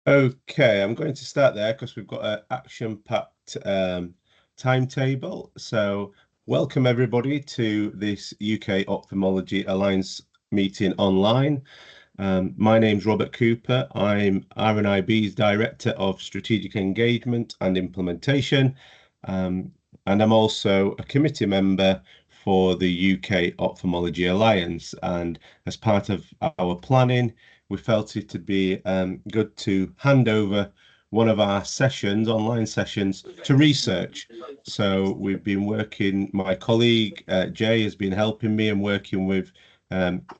Okay, I'm going to start there because we've got an action-packed timetable. So welcome everybody to this UK Ophthalmology Alliance meeting online. My name's Robert Cooper. I'm RNIB's Director of Strategic Engagement and Implementation, and I'm also a committee member for the UK Ophthalmology Alliance. And as part of our planning, we felt it to be good to hand over one of our sessions, online sessions, to research. So we've been working, my colleague Jay has been helping me and working with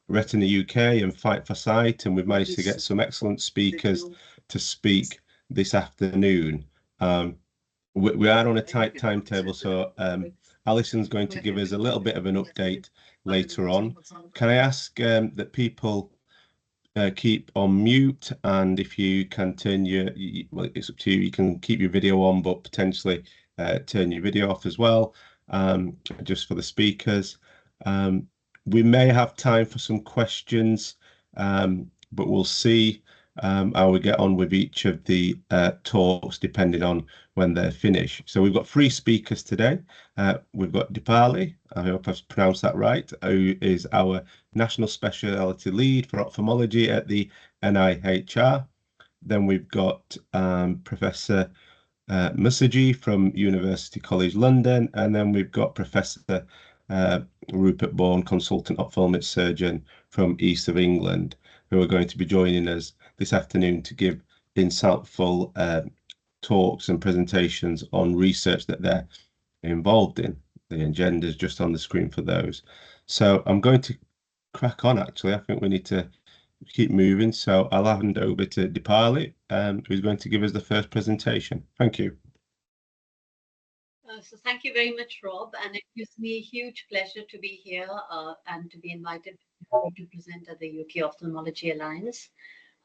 Retina UK and Fight for Sight, and we've managed to get some excellent speakers to speak this afternoon. We are on a tight timetable, so Alison's going to give us a little bit of an update later on. Can I ask that people keep on mute, and if you can turn well, it's up to you, you can keep your video on, but potentially turn your video off as well, just for the speakers. We may have time for some questions, but we'll see how we get on with each of the talks depending on when they're finished. So we've got 3 speakers today. We've got Dipali, I hope I've pronounced that right, who is our National Specialty Lead for Ophthalmology at the NIHR. Then we've got Professor Musaji from University College London, and then we've got Professor Rupert Bourne, Consultant Ophthalmic Surgeon from East of England, who are going to be joining us this afternoon to give insightful talks and presentations on research that they're involved in. The agenda is just on the screen for those. So I'm going to crack on, actually. I think we need to keep moving. So I'll hand over to Dipali, who's going to give us the first presentation. Thank you. So thank you very much, Rob, and it gives me a huge pleasure to be here and to be invited to present at the UK Ophthalmology Alliance.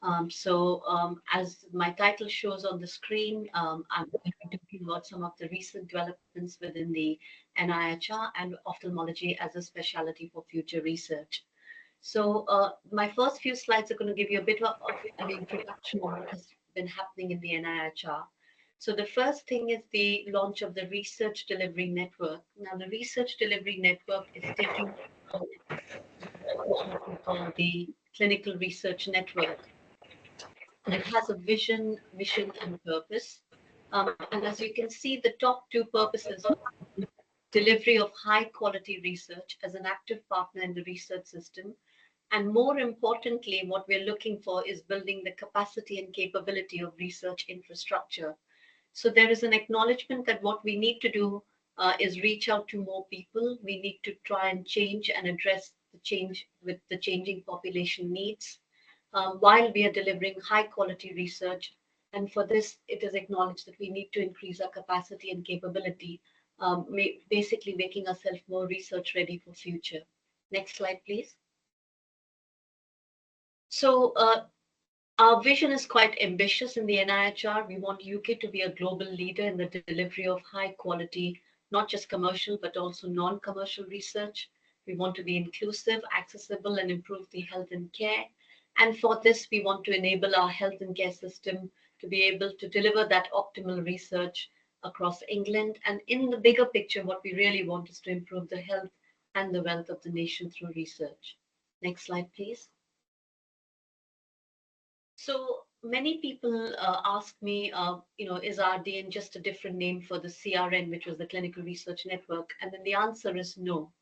As my title shows on the screen, I'm going to be talking about some of the recent developments within the NIHR and ophthalmology as a specialty for future research. So my first few slides are going to give you a bit of an introduction on what has been happening in the NIHR. So the first thing is the launch of the Research Delivery Network. Now, the Research Delivery Network is taking what we call the Clinical Research Network. And it has a vision, mission, and purpose. And as you can see, the top 2 purposes are delivery of high-quality research as an active partner in the research system. And more importantly, what we're looking for is building the capacity and capability of research infrastructure. So there is an acknowledgement that what we need to do is reach out to more people. We need to try and change and address the change with the changing population needs while we are delivering high quality research. And for this, it is acknowledged that we need to increase our capacity and capability, basically making ourselves more research ready for future. Next slide, please. So our vision is quite ambitious in the NIHR. We want UK to be a global leader in the delivery of high quality, not just commercial, but also non-commercial research. We want to be inclusive, accessible, and improve the health and care. And for this, we want to enable our health and care system to be able to deliver that optimal research across England. And in the bigger picture, what we really want is to improve the health and the wealth of the nation through research. Next slide, please. So many people ask me, is RDN just a different name for the CRN, which was the Clinical Research Network? And then the answer is no.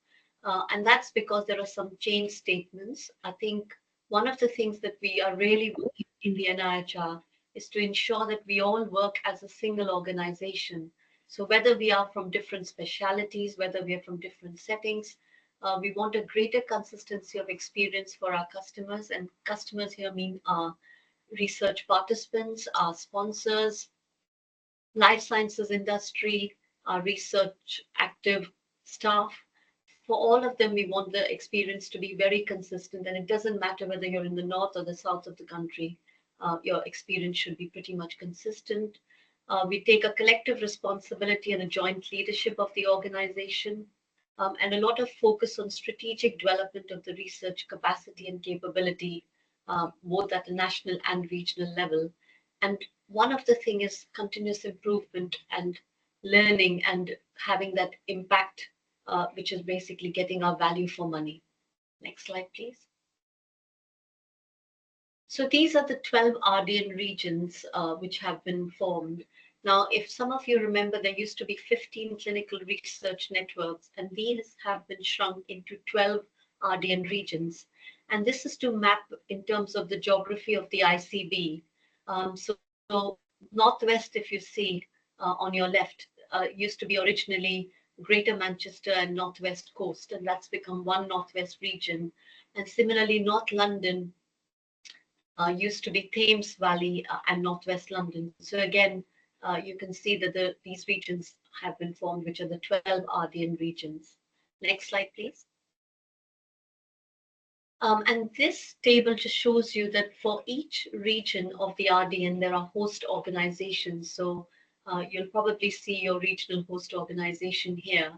And that's because there are some change statements. I think one of the things that we are really working in the NIHR is to ensure that we all work as a single organization. So whether we are from different specialities, whether we are from different settings, we want a greater consistency of experience for our customers. And customers here mean our research participants, our sponsors, life sciences industry, our research active staff. For all of them, we want the experience to be very consistent, and it doesn't matter whether you're in the north or the south of the country, your experience should be pretty much consistent. We take a collective responsibility and a joint leadership of the organization, and a lot of focus on strategic development of the research capacity and capability, both at the national and regional level. And one of the things is continuous improvement and learning and having that impact, which is basically getting our value for money. Next slide, please. So these are the 12 RDN regions which have been formed. Now, if some of you remember, there used to be 15 clinical research networks, and these have been shrunk into 12 RDN regions. And this is to map in terms of the geography of the ICB. So Northwest, if you see on your left, used to be originally Greater Manchester and Northwest Coast, and that's become one Northwest region. And similarly, North London used to be Thames Valley and Northwest London. So again, you can see that these regions have been formed, which are the 12 RDN regions. Next slide, please. And this table just shows you that for each region of the RDN, there are host organizations. So you'll probably see your regional host organization here.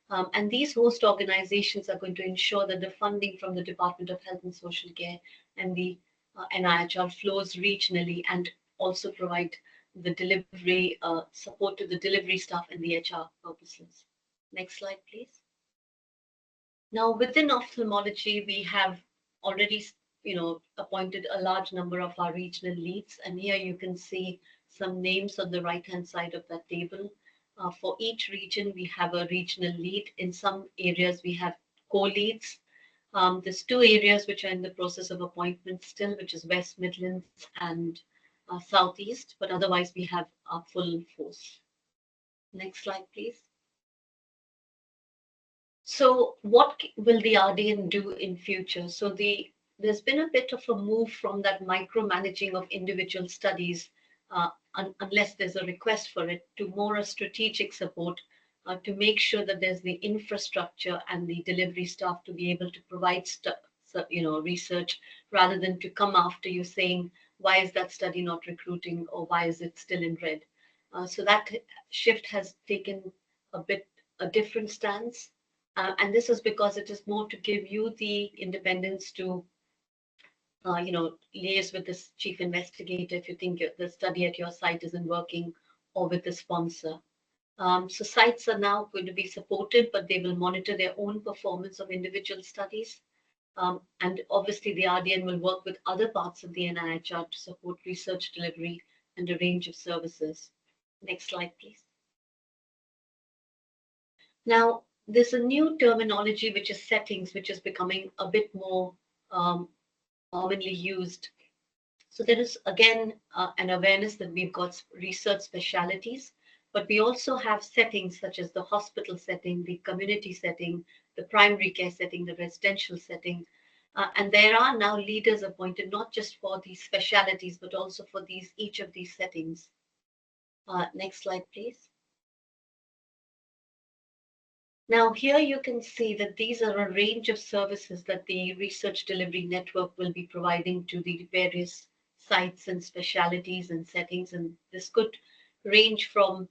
And these host organizations are going to ensure that the funding from the Department of Health and Social Care and the NIHR flows regionally, and also provide the delivery support to the delivery staff and the HR purposes. Next slide, please. Now, within ophthalmology, we have already, appointed a large number of our regional leads, and here you can see some names on the right-hand side of that table. For each region, we have a regional lead. In some areas, we have co-leads. There's two areas which are in the process of appointment still, which is West Midlands and Southeast, but otherwise we have a full force. Next slide, please. So what will the RDN do in future? So there's been a bit of a move from that micromanaging of individual studies, unless there's a request for it, to more a strategic support to make sure that there's the infrastructure and the delivery staff to be able to provide research, rather than to come after you saying, why is that study not recruiting, or why is it still in red? So that shift has taken a different stance. And this is because it is more to give you the independence to, liaise with the chief investigator if you think the study at your site isn't working, or with the sponsor. So sites are now going to be supported, but they will monitor their own performance of individual studies. And obviously, the RDN will work with other parts of the NIHR to support research delivery and a range of services. Next slide, please. Now, there's a new terminology, which is settings, which is becoming a bit more commonly used. So there is, again, an awareness that we've got research specialities, but we also have settings such as the hospital setting, the community setting, the primary care setting, the residential setting. And there are now leaders appointed, not just for these specialities, but also for each of these settings. Next slide, please. Now, here you can see that these are a range of services that the Research Delivery Network will be providing to the various sites and specialities and settings. And this could range from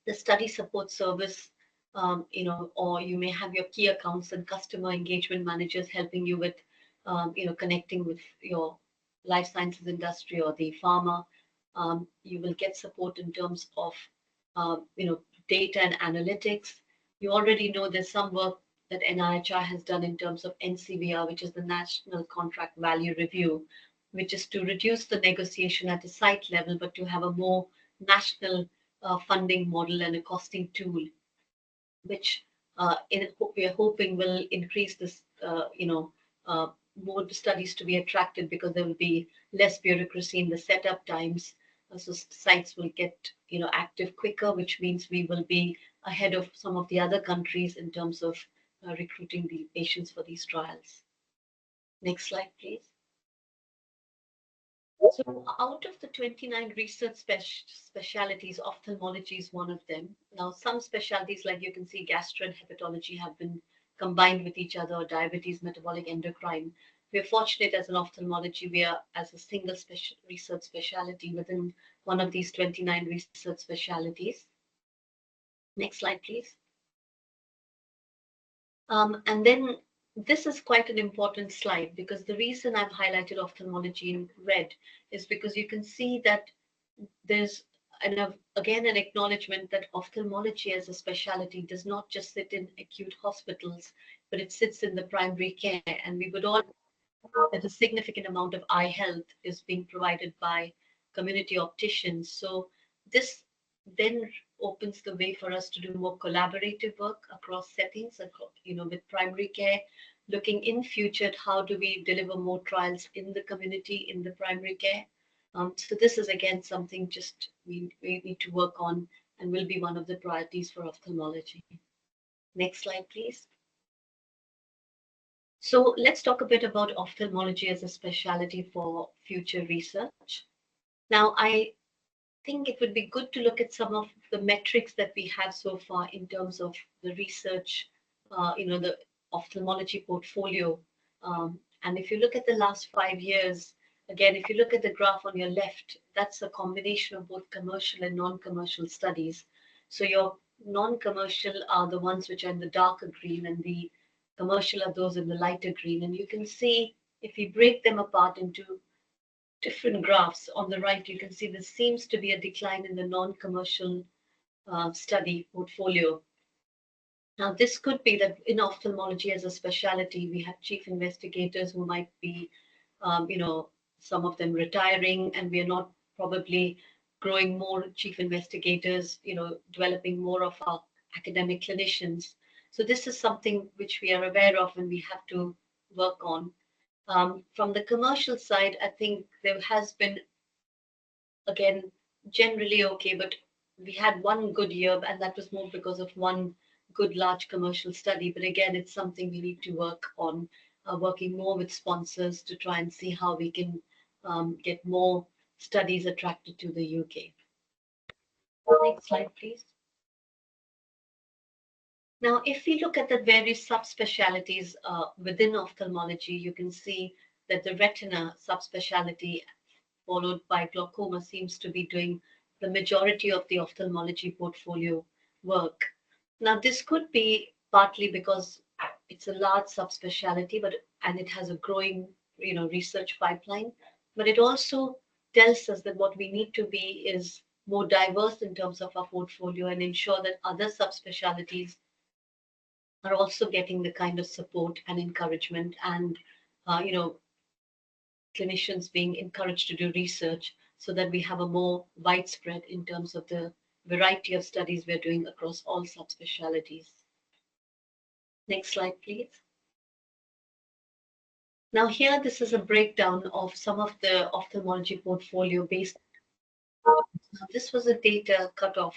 the study support service, or you may have your key accounts and customer engagement managers helping you with, connecting with your life sciences industry or the pharma. You will get support in terms of, data and analytics. You already know there's some work that NIHR has done in terms of NCVR, which is the National Contract Value Review, which is to reduce the negotiation at a site level, but to have a more national funding model and a costing tool, which we are hoping will increase this, more studies to be attracted, because there will be less bureaucracy in the setup times. So sites will get, active quicker, which means we will be ahead of some of the other countries in terms of recruiting the patients for these trials. Next slide, please. So out of the 29 research specialities, ophthalmology is one of them. Now, some specialties, like you can see, gastro and hepatology, have been combined with each other, diabetes, metabolic, endocrine. We're fortunate as an ophthalmology, we are as a single research specialty within one of these 29 research specialities. Next slide, please. And then this is quite an important slide, because the reason I've highlighted ophthalmology in red is because you can see that there's again an acknowledgement that ophthalmology as a specialty does not just sit in acute hospitals, but it sits in the primary care. And we would all know that a significant amount of eye health is being provided by community opticians. So this then opens the way for us to do more collaborative work across settings, with primary care, looking in future at how do we deliver more trials in the community, in the primary care. So this is again something just we need to work on and will be one of the priorities for ophthalmology. Next slide, please. So let's talk a bit about ophthalmology as a specialty for future research. Now, I think it would be good to look at some of the metrics that we have so far in terms of the research, the ophthalmology portfolio. And if you look at the last 5 years, again, if you look at the graph on your left, that's a combination of both commercial and non-commercial studies. So your non-commercial are the ones which are in the darker green, and the commercial are those in the lighter green. And you can see if we break them apart into different graphs, on the right, you can see there seems to be a decline in the non-commercial study portfolio. Now, this could be that in ophthalmology as a specialty, we have chief investigators who might be, some of them retiring, and we are not probably growing more chief investigators, developing more of our academic clinicians. So this is something which we are aware of and we have to work on. From the commercial side, I think there has been, again, generally okay, but we had one good year, and that was more because of one good large commercial study. But again, it's something we need to work on, working more with sponsors to try and see how we can get more studies attracted to the UK. Next slide, please. Now, if we look at the various subspecialties within ophthalmology, you can see that the retina subspecialty, followed by glaucoma, seems to be doing the majority of the ophthalmology portfolio work. Now, this could be partly because it's a large subspecialty, and it has a growing, research pipeline. But it also tells us that what we need to be is more diverse in terms of our portfolio and ensure that other subspecialties are also getting the kind of support and encouragement, and clinicians being encouraged to do research so that we have a more widespread in terms of the variety of studies we're doing across all subspecialties. Next slide, please. Now here, this is a breakdown of some of the ophthalmology portfolio based. Now, this was a data cutoff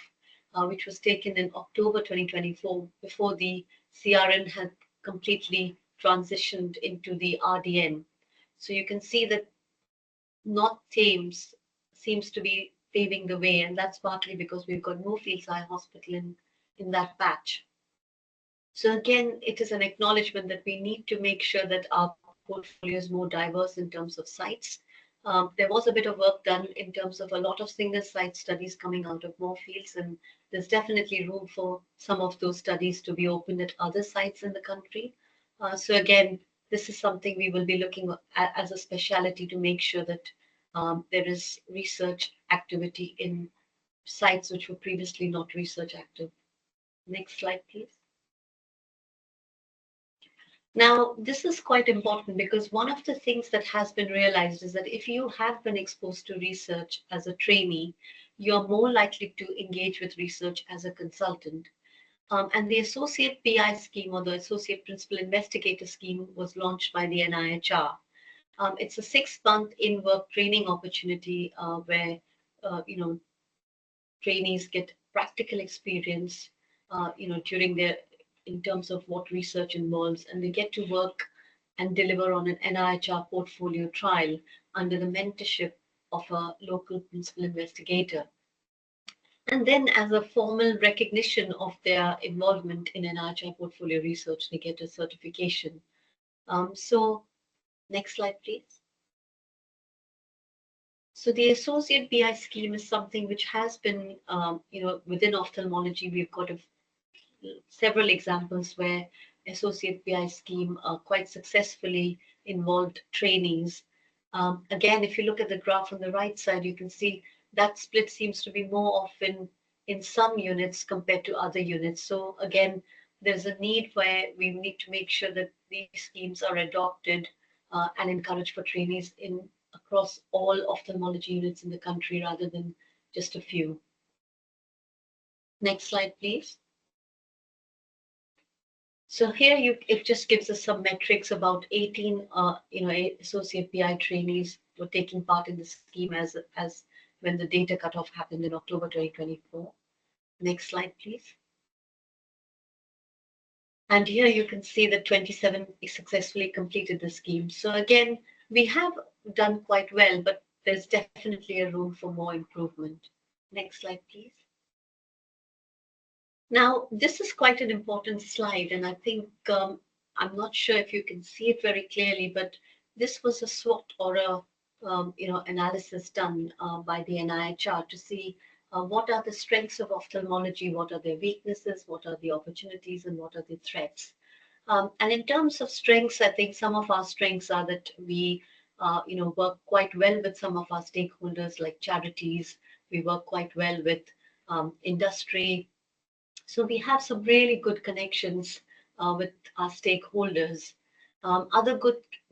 which was taken in October 2024 before the CRN had completely transitioned into the RDN. So you can see that North Thames seems to be paving the way, and that's partly because we've got Moorfields Eye Hospital in that patch. So again, it is an acknowledgement that we need to make sure that our portfolio is more diverse in terms of sites. There was a bit of work done in terms of a lot of single site studies coming out of Moorfields, and there's definitely room for some of those studies to be opened at other sites in the country. So again, this is something we will be looking at as a specialty to make sure that there is research activity in sites which were previously not research active. Next slide, please. Now, this is quite important because one of the things that has been realized is that if you have been exposed to research as a trainee, you're more likely to engage with research as a consultant. And the Associate PI scheme, or the Associate Principal Investigator scheme, was launched by the NIHR. It's a 6-month in-work training opportunity where, trainees get practical experience, during their, in terms of what research involves, and they get to work and deliver on an NIHR portfolio trial under the mentorship of a local principal investigator. And then, as a formal recognition of their involvement in NIHR portfolio research, they get a certification. So, next slide, please. So the Associate PI scheme is something which has been, within ophthalmology, we've got several examples where Associate PI scheme quite successfully involved trainees. Again, if you look at the graph on the right side, you can see that split seems to be more often in some units compared to other units. So again, there's a need where we need to make sure that these schemes are adopted and encouraged for trainees in across all ophthalmology units in the country rather than just a few. Next slide, please. So here it just gives us some metrics about 18 associate PI trainees were taking part in the scheme as when the data cutoff happened in October 2024. Next slide, please. And here you can see that 27 successfully completed the scheme. So again, we have done quite well, but there's definitely a room for more improvement. Next slide, please. Now, this is quite an important slide, and I think I'm not sure if you can see it very clearly, but this was a SWOT or a analysis done by the NIHR to see what are the strengths of ophthalmology, what are their weaknesses, what are the opportunities, and what are the threats. And in terms of strengths, I think some of our strengths are that we work quite well with some of our stakeholders like charities. We work quite well with industry. So we have some really good connections with our stakeholders. Other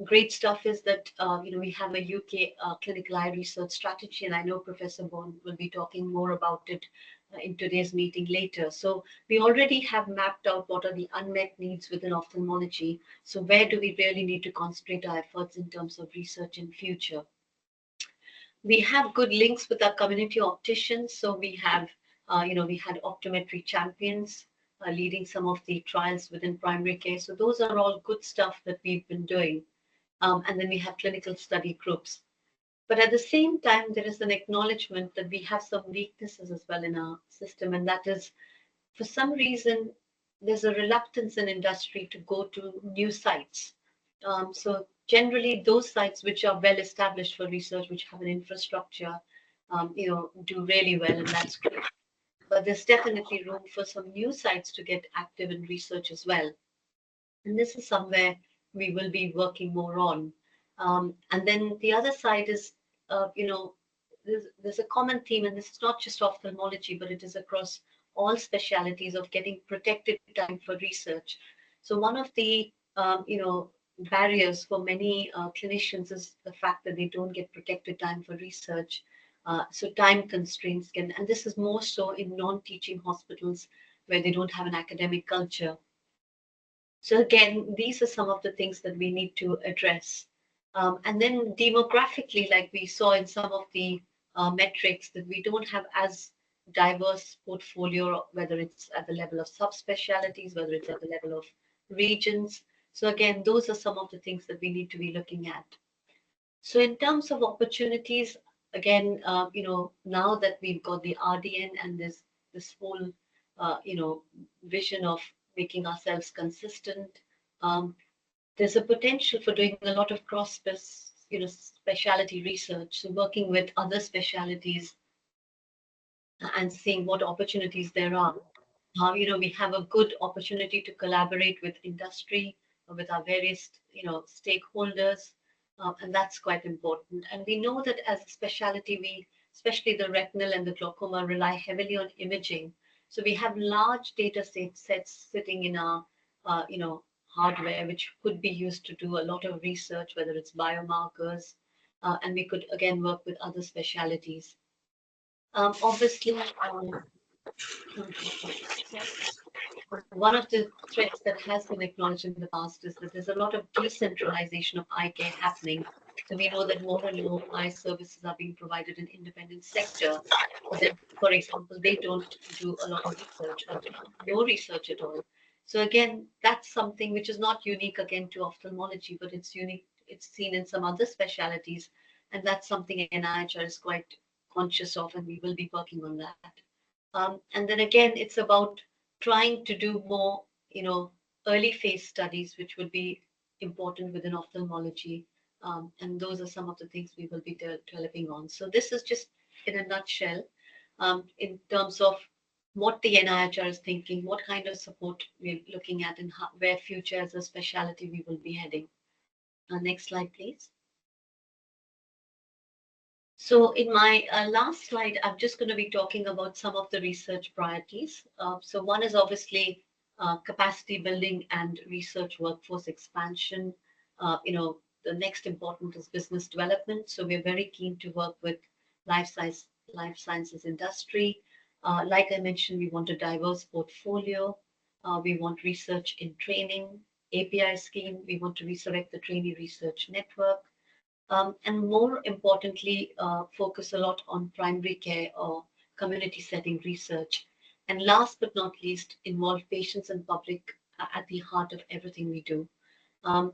great stuff is that we have a UK clinical eye research strategy, and I know Professor Bond will be talking more about it in today's meeting later. So we already have mapped out what are the unmet needs within ophthalmology. So where do we really need to concentrate our efforts in terms of research in future? We have good links with our community opticians. So we have, we had optometry champions leading some of the trials within primary care. So those are all good stuff that we've been doing. And then we have clinical study groups. But at the same time, there is an acknowledgement that we have some weaknesses as well in our system. And that is, for some reason, there's a reluctance in industry to go to new sites. So generally, those sites which are well established for research, which have an infrastructure, do really well, and that's great. But there's definitely room for some new sites to get active in research as well. And this is somewhere we will be working more on. And then the other side is, there's a common theme, and this is not just ophthalmology, but it is across all specialities of getting protected time for research. So one of the, barriers for many clinicians is the fact that they don't get protected time for research. So time constraints can, and this is more so in non-teaching hospitals where they don't have an academic culture. So again, these are some of the things that we need to address. And then demographically, like we saw in some of the metrics, that we don't have as diverse portfolio, whether it's at the level of subspecialties, whether it's at the level of regions. So again, those are some of the things that we need to be looking at. So in terms of opportunities, again, now that we've got the RDN and this whole, vision of making ourselves consistent, there's a potential for doing a lot of cross, specialty research. So working with other specialities and seeing what opportunities there are. We have a good opportunity to collaborate with industry, with our various, stakeholders, and that's quite important. And we know that as a specialty, especially the retinal and the glaucoma, rely heavily on imaging. So we have large data sets sitting in our, hardware, which could be used to do a lot of research, whether it's biomarkers, and we could again work with other specialities. Obviously, one of the threats that has been acknowledged in the past is that there's a lot of decentralization of eye care happening. So we know that more and more eye services are being provided in independent sector. But then, for example, they don't do a lot of research or no research at all. So again, that's something which is not unique again to ophthalmology, but it's unique. It's seen in some other specialities, and that's something NIHR is quite conscious of, and we will be working on that. And then again, it's about trying to do more, early phase studies, which would be important within ophthalmology. And those are some of the things we will be developing on. So this is just in a nutshell, in terms of what the NIHR is thinking, what kind of support we're looking at, and where future as a specialty we will be heading. Next slide, please. So in my last slide, I'm just going to be talking about some of the research priorities. So one is obviously capacity building and research workforce expansion. The next important is business development. So we're very keen to work with life sciences industry. Like I mentioned, we want a diverse portfolio. We want research in training, API scheme. We want to resurrect the trainee research network. And more importantly, focus a lot on primary care or community setting research. And last but not least, involve patients and public at the heart of everything we do.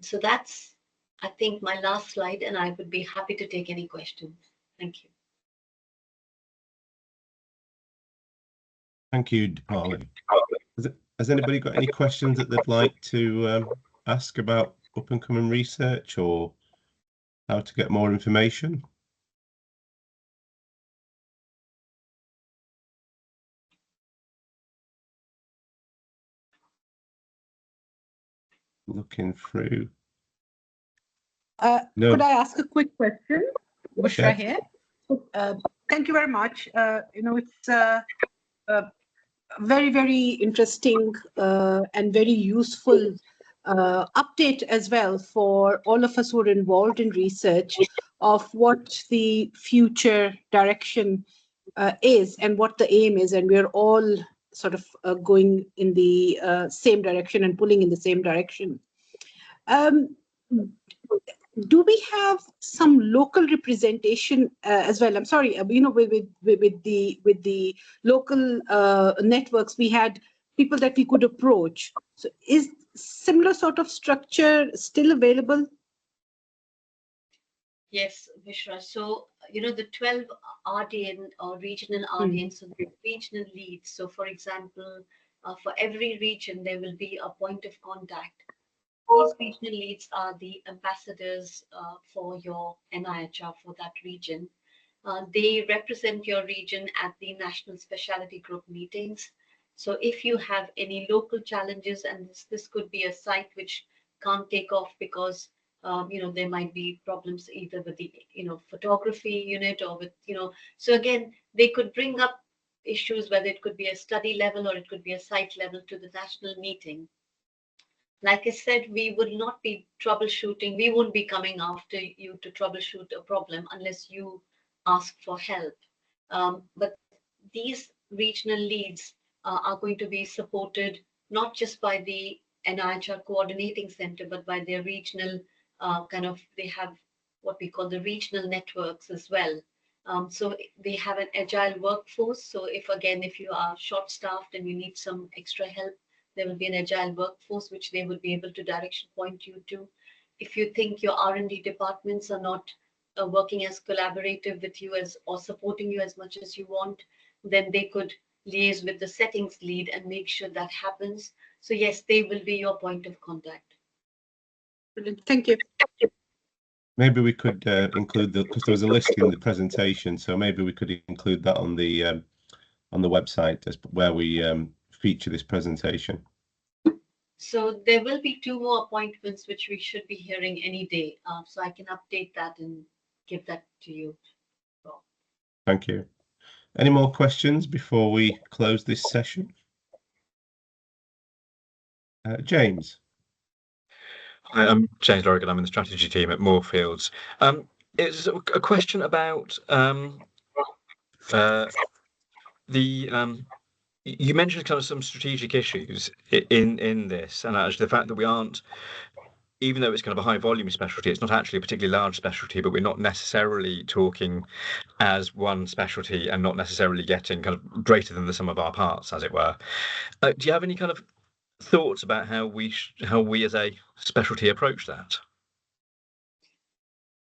So that's, I think, my last slide, and I would be happy to take any questions. Thank you. Thank you, Dipali. Has anybody got any questions that they'd like to ask about up and coming research or how to get more information? Looking through. No. Could I ask a quick question? Bushra Yeah. here. Thank you very much. It's very, very interesting and very useful update as well for all of us who are involved in research of what the future direction is and what the aim is. And we're all sort of going in the same direction and pulling in the same direction. Do we have some local representation as well? I'm sorry, with the local networks, we had people that we could approach. So is similar sort of structure still available? Yes, Vishra. So, the 12 RDN or regional RDN, so the regional leads. So, for example, for every region, there will be a point of contact. These regional leads are the ambassadors for your NIHR for that region. They represent your region at the national specialty group meetings. So if you have any local challenges, and this could be a site which can't take off because there might be problems either with the photography unit or with so again they could bring up issues, whether it could be a study level or it could be a site level, to the national meeting. Like I said, we would not be troubleshooting. We won't be coming after you to troubleshoot a problem unless you ask for help. But these regional leads are going to be supported not just by the NIHR coordinating center, but by their regional they have what we call the regional networks as well. So they have an agile workforce. So if you are short-staffed and you need some extra help, there will be an agile workforce which they will be able to direction point you to. If you think your R&D departments are not working as collaborative with you or supporting you as much as you want, then they could liaise with the settings lead and make sure that happens. So yes, they will be your point of contact. Brilliant. Thank you. Maybe we could include because there was a list in the presentation, so maybe we could include that on the website as where we feature this presentation. So there will be 2 more appointments which we should be hearing any day. So I can update that and give that to you. Thank you. Any more questions before we close this session? James. Hi, I'm James Lorigan. I'm in the strategy team at Moorfields. It's a question about you mentioned kind of some strategic issues in this, and actually the fact that we aren't, even though it's kind of a high volume specialty, it's not actually a particularly large specialty, but we're not necessarily talking as one specialty and not necessarily getting kind of greater than the sum of our parts, as it were. Do you have any kind of thoughts about how we as a specialty approach that?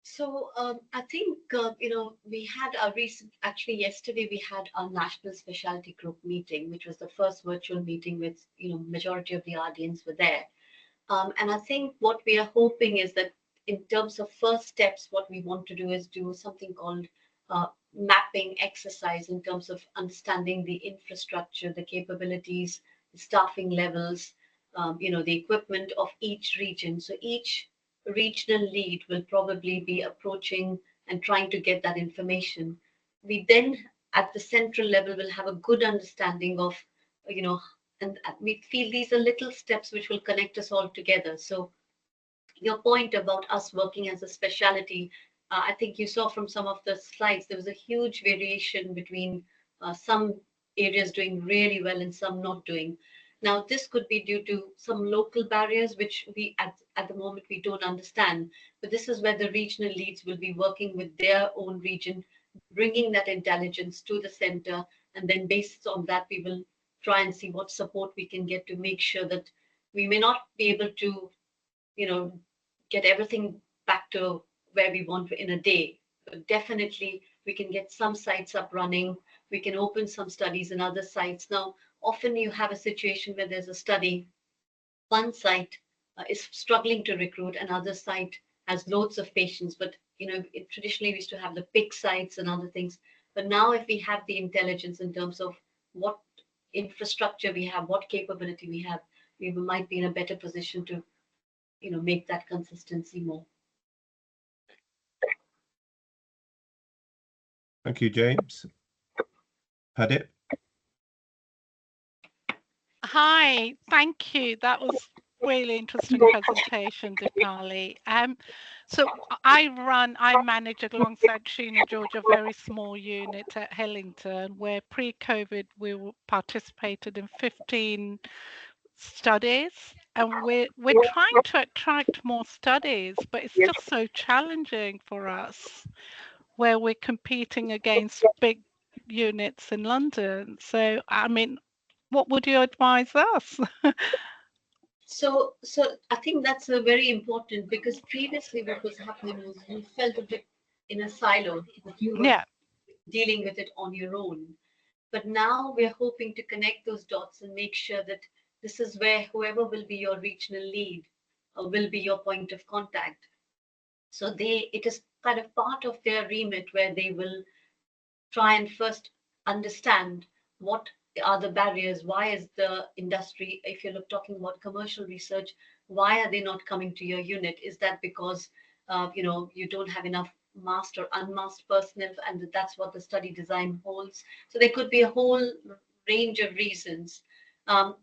So I think we had a actually yesterday we had our national specialty group meeting, which was the first virtual meeting with majority of the audience were there, and I think what we are hoping is that in terms of first steps, what we want to do is do something called mapping exercise in terms of understanding the infrastructure, the capabilities, the staffing levels, the equipment of each region. So each regional lead will probably be approaching and trying to get that information. We then, at the central level, will have a good understanding of, and we feel these are little steps which will connect us all together. So your point about us working as a specialty, I think you saw from some of the slides, there was a huge variation between some areas doing really well and some not doing. Now, this could be due to some local barriers, which we at the moment we don't understand. But this is where the regional leads will be working with their own region, bringing that intelligence to the center, and then based on that, we will try and see what support we can get to make sure that we may not be able to, get everything back to where we want in a day. But definitely, we can get some sites up running. We can open some studies in other sites. Now, often you have a situation where there's a study, one site is struggling to recruit, another site has loads of patients. But traditionally we used to have the big sites and other things. But now, if we have the intelligence in terms of what infrastructure we have, what capability we have, we might be in a better position to make that consistency more. Thank you, James. Paddy? Hi, thank you. That was really interesting presentation, Dipali. So I manage alongside Sheena George a very small unit at Hillington, where pre-COVID we participated in 15 studies, and we're trying to attract more studies, but it's just so challenging for us where we're competing against big units in London. So I mean, what would you advise us? So I think that's a very important, because previously what was happening was you felt a bit in a silo that you were dealing with it on your own. But now we're hoping to connect those dots and make sure that this is where whoever will be your regional lead will be your point of contact. So it is kind of part of their remit where they will try and first understand what are the barriers. Why is the industry, if you're talking about commercial research, why are they not coming to your unit? Is that because you don't have enough masked or unmasked personnel, and that's what the study design holds? So there could be a whole range of reasons.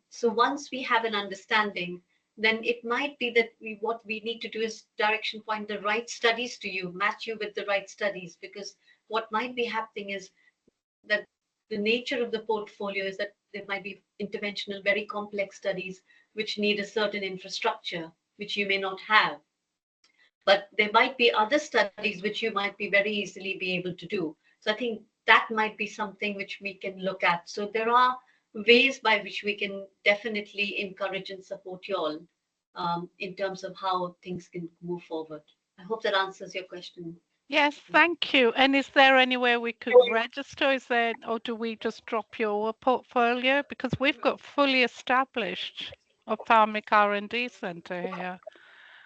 So once we have an understanding, then it might be that what we need to do is direction point the right studies to you, match you with the right studies, because what might be happening is that the nature of the portfolio is that there might be interventional, very complex studies which need a certain infrastructure, which you may not have. But there might be other studies which you might be very easily be able to do. So I think that might be something which we can look at. So there are ways by which we can definitely encourage and support you all in terms of how things can move forward. I hope that answers your question. Yes, thank you. And is there anywhere we could register? Or do we just drop your portfolio? Because we've got fully established Ophthalmic R&D Centre here.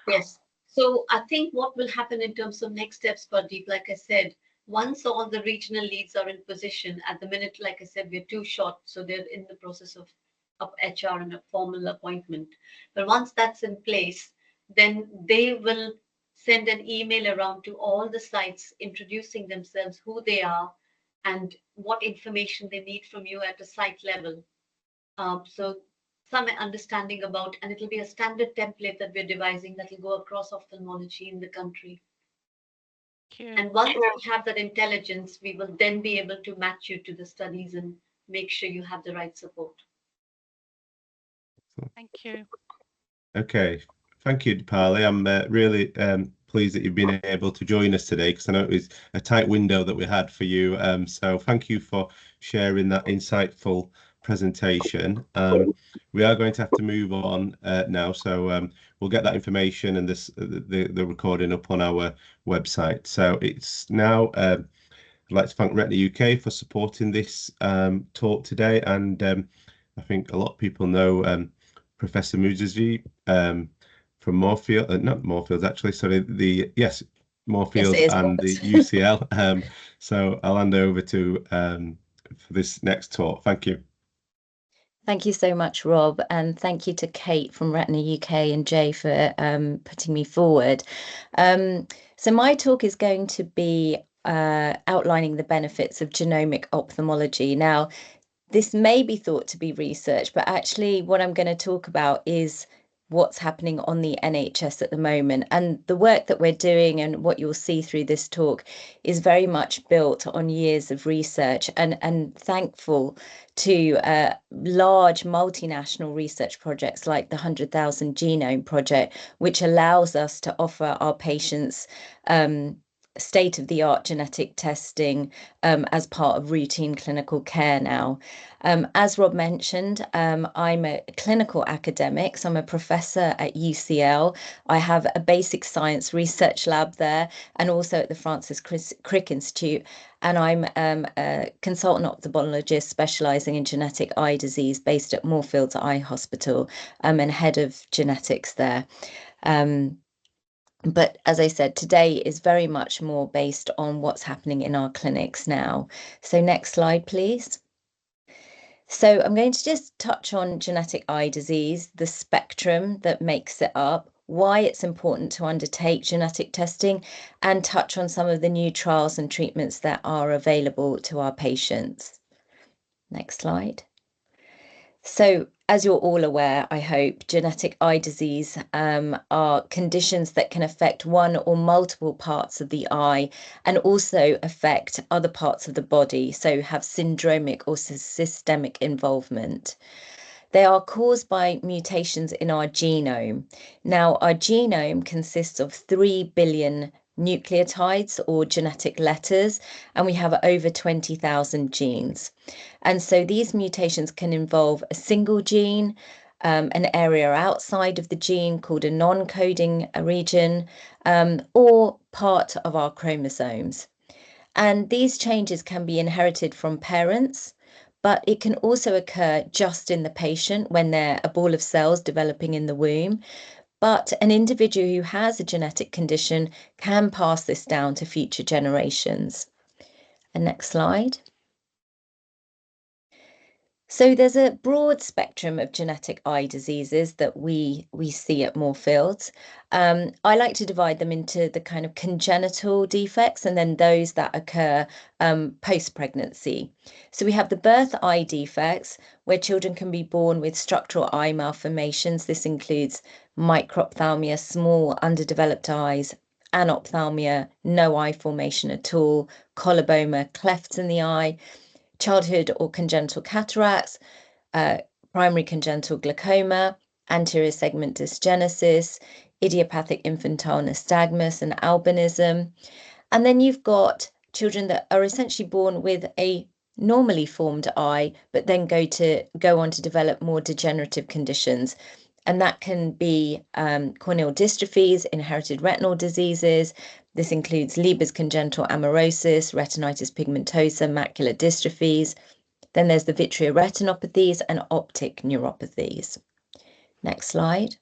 Yes. So I think what will happen in terms of next steps, Pradeep, like I said, once all the regional leads are in position, at the minute, like I said, we're too short. So they're in the process of HR and a formal appointment. But once that's in place, then they will send an email around to all the sites introducing themselves, who they are, and what information they need from you at a site level. So some understanding about, and it'll be a standard template that we're devising that will go across ophthalmology in the country. And once we have that intelligence, we will then be able to match you to the studies and make sure you have the right support. Thank you. Okay, thank you, Dipali. I'm really pleased that you've been able to join us today, because I know it was a tight window that we had for you. So thank you for sharing that insightful presentation. We are going to have to move on now, so we'll get that information and the recording up on our website. So it's now I'd like to thank Retina UK for supporting this talk today, and I think a lot of people know Professor Muzaji from Moorfield, not Moorfields actually, sorry, Moorfields and the UCL. So I'll hand over to for this next talk. Thank you. Thank you so much, Rob, and thank you to Kate from Retina UK and Jay for putting me forward. So my talk is going to be outlining the benefits of genomic ophthalmology. Now, this may be thought to be research, but actually what I'm going to talk about is what's happening on the NHS at the moment. And the work that we're doing and what you'll see through this talk is very much built on years of research, and thankful to large multinational research projects like the 100,000 Genome Project, which allows us to offer our patients state-of-the-art genetic testing as part of routine clinical care now. As Rob mentioned, I'm a clinical academic, so I'm a professor at UCL. I have a basic science research lab there, and also at the Francis Crick Institute. And I'm a consultant ophthalmologist specialising in genetic eye disease based at Moorfields Eye Hospital, and head of genetics there. But as I said, today is very much more based on what's happening in our clinics now. So next slide, please. So I'm going to just touch on genetic eye disease, the spectrum that makes it up, why it's important to undertake genetic testing, and touch on some of the new trials and treatments that are available to our patients. Next slide. So, as you're all aware, I hope, genetic eye disease are conditions that can affect one or multiple parts of the eye and also affect other parts of the body, so have syndromic or systemic involvement. They are caused by mutations in our genome. Now, our genome consists of 3 billion nucleotides or genetic letters, and we have over 20,000 genes. And so these mutations can involve a single gene, an area outside of the gene called a non-coding region, or part of our chromosomes. And these changes can be inherited from parents, but it can also occur just in the patient when they're a ball of cells developing in the womb. But an individual who has a genetic condition can pass this down to future generations. And next slide. So there's a broad spectrum of genetic eye diseases that we see at Moorfields. I like to divide them into the kind of congenital defects and then those that occur post-pregnancy. So we have the birth eye defects, where children can be born with structural eye malformations. This includes microphthalmia, small underdeveloped eyes, anophthalmia, no eye formation at all, coloboma, clefts in the eye, childhood or congenital cataracts, primary congenital glaucoma, anterior segment dysgenesis, idiopathic infantile nystagmus and albinism. And then you've got children that are essentially born with a normally formed eye, but then go on to develop more degenerative conditions. And that can be corneal dystrophies, inherited retinal diseases. This includes Leber's congenital amaurosis, retinitis pigmentosa, macular dystrophies. Then there's the vitreoretinopathies and optic neuropathies. Next slide.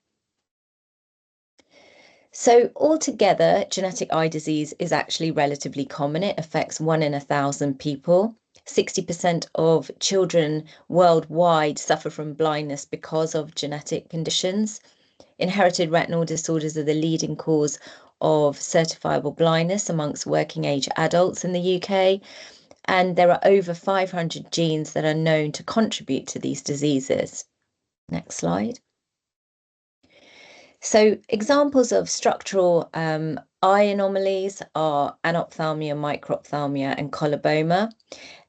So altogether, genetic eye disease is actually relatively common. It affects 1 in 1,000 people. 60% of children worldwide suffer from blindness because of genetic conditions. Inherited retinal disorders are the leading cause of certifiable blindness amongst working age adults in the UK. And there are over 500 genes that are known to contribute to these diseases. Next slide. So examples of structural eye anomalies are anophthalmia, microphthalmia, and coloboma.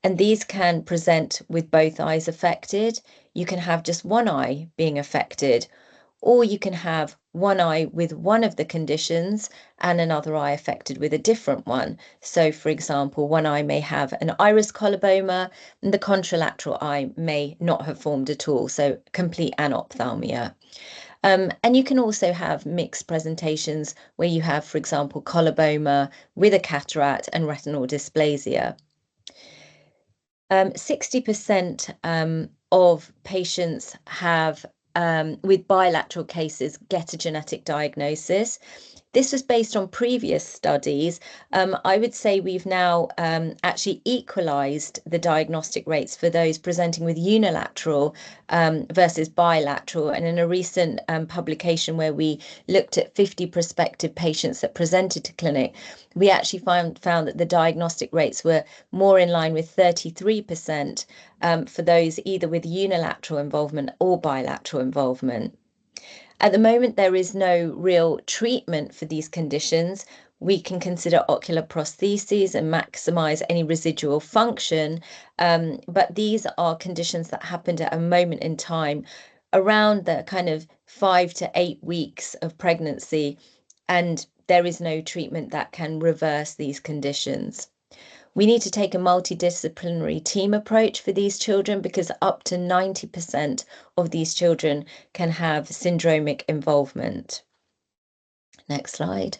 And these can present with both eyes affected. You can have just one eye being affected, or you can have one eye with one of the conditions and another eye affected with a different one. So, for example, one eye may have an iris coloboma, and the contralateral eye may not have formed at all, so complete anophthalmia. And you can also have mixed presentations where you have, for example, coloboma with a cataract and retinal dysplasia. 60% of patients have with bilateral cases get a genetic diagnosis. This was based on previous studies. I would say we've now actually equalized the diagnostic rates for those presenting with unilateral versus bilateral. And in a recent publication where we looked at 50 prospective patients that presented to clinic, we actually found that the diagnostic rates were more in line with 33% for those either with unilateral involvement or bilateral involvement. At the moment, there is no real treatment for these conditions. We can consider ocular prostheses and maximize any residual function, but these are conditions that happened at a moment in time around the kind of 5 to 8 weeks of pregnancy, and there is no treatment that can reverse these conditions. We need to take a multidisciplinary team approach for these children because up to 90% of these children can have syndromic involvement. Next slide.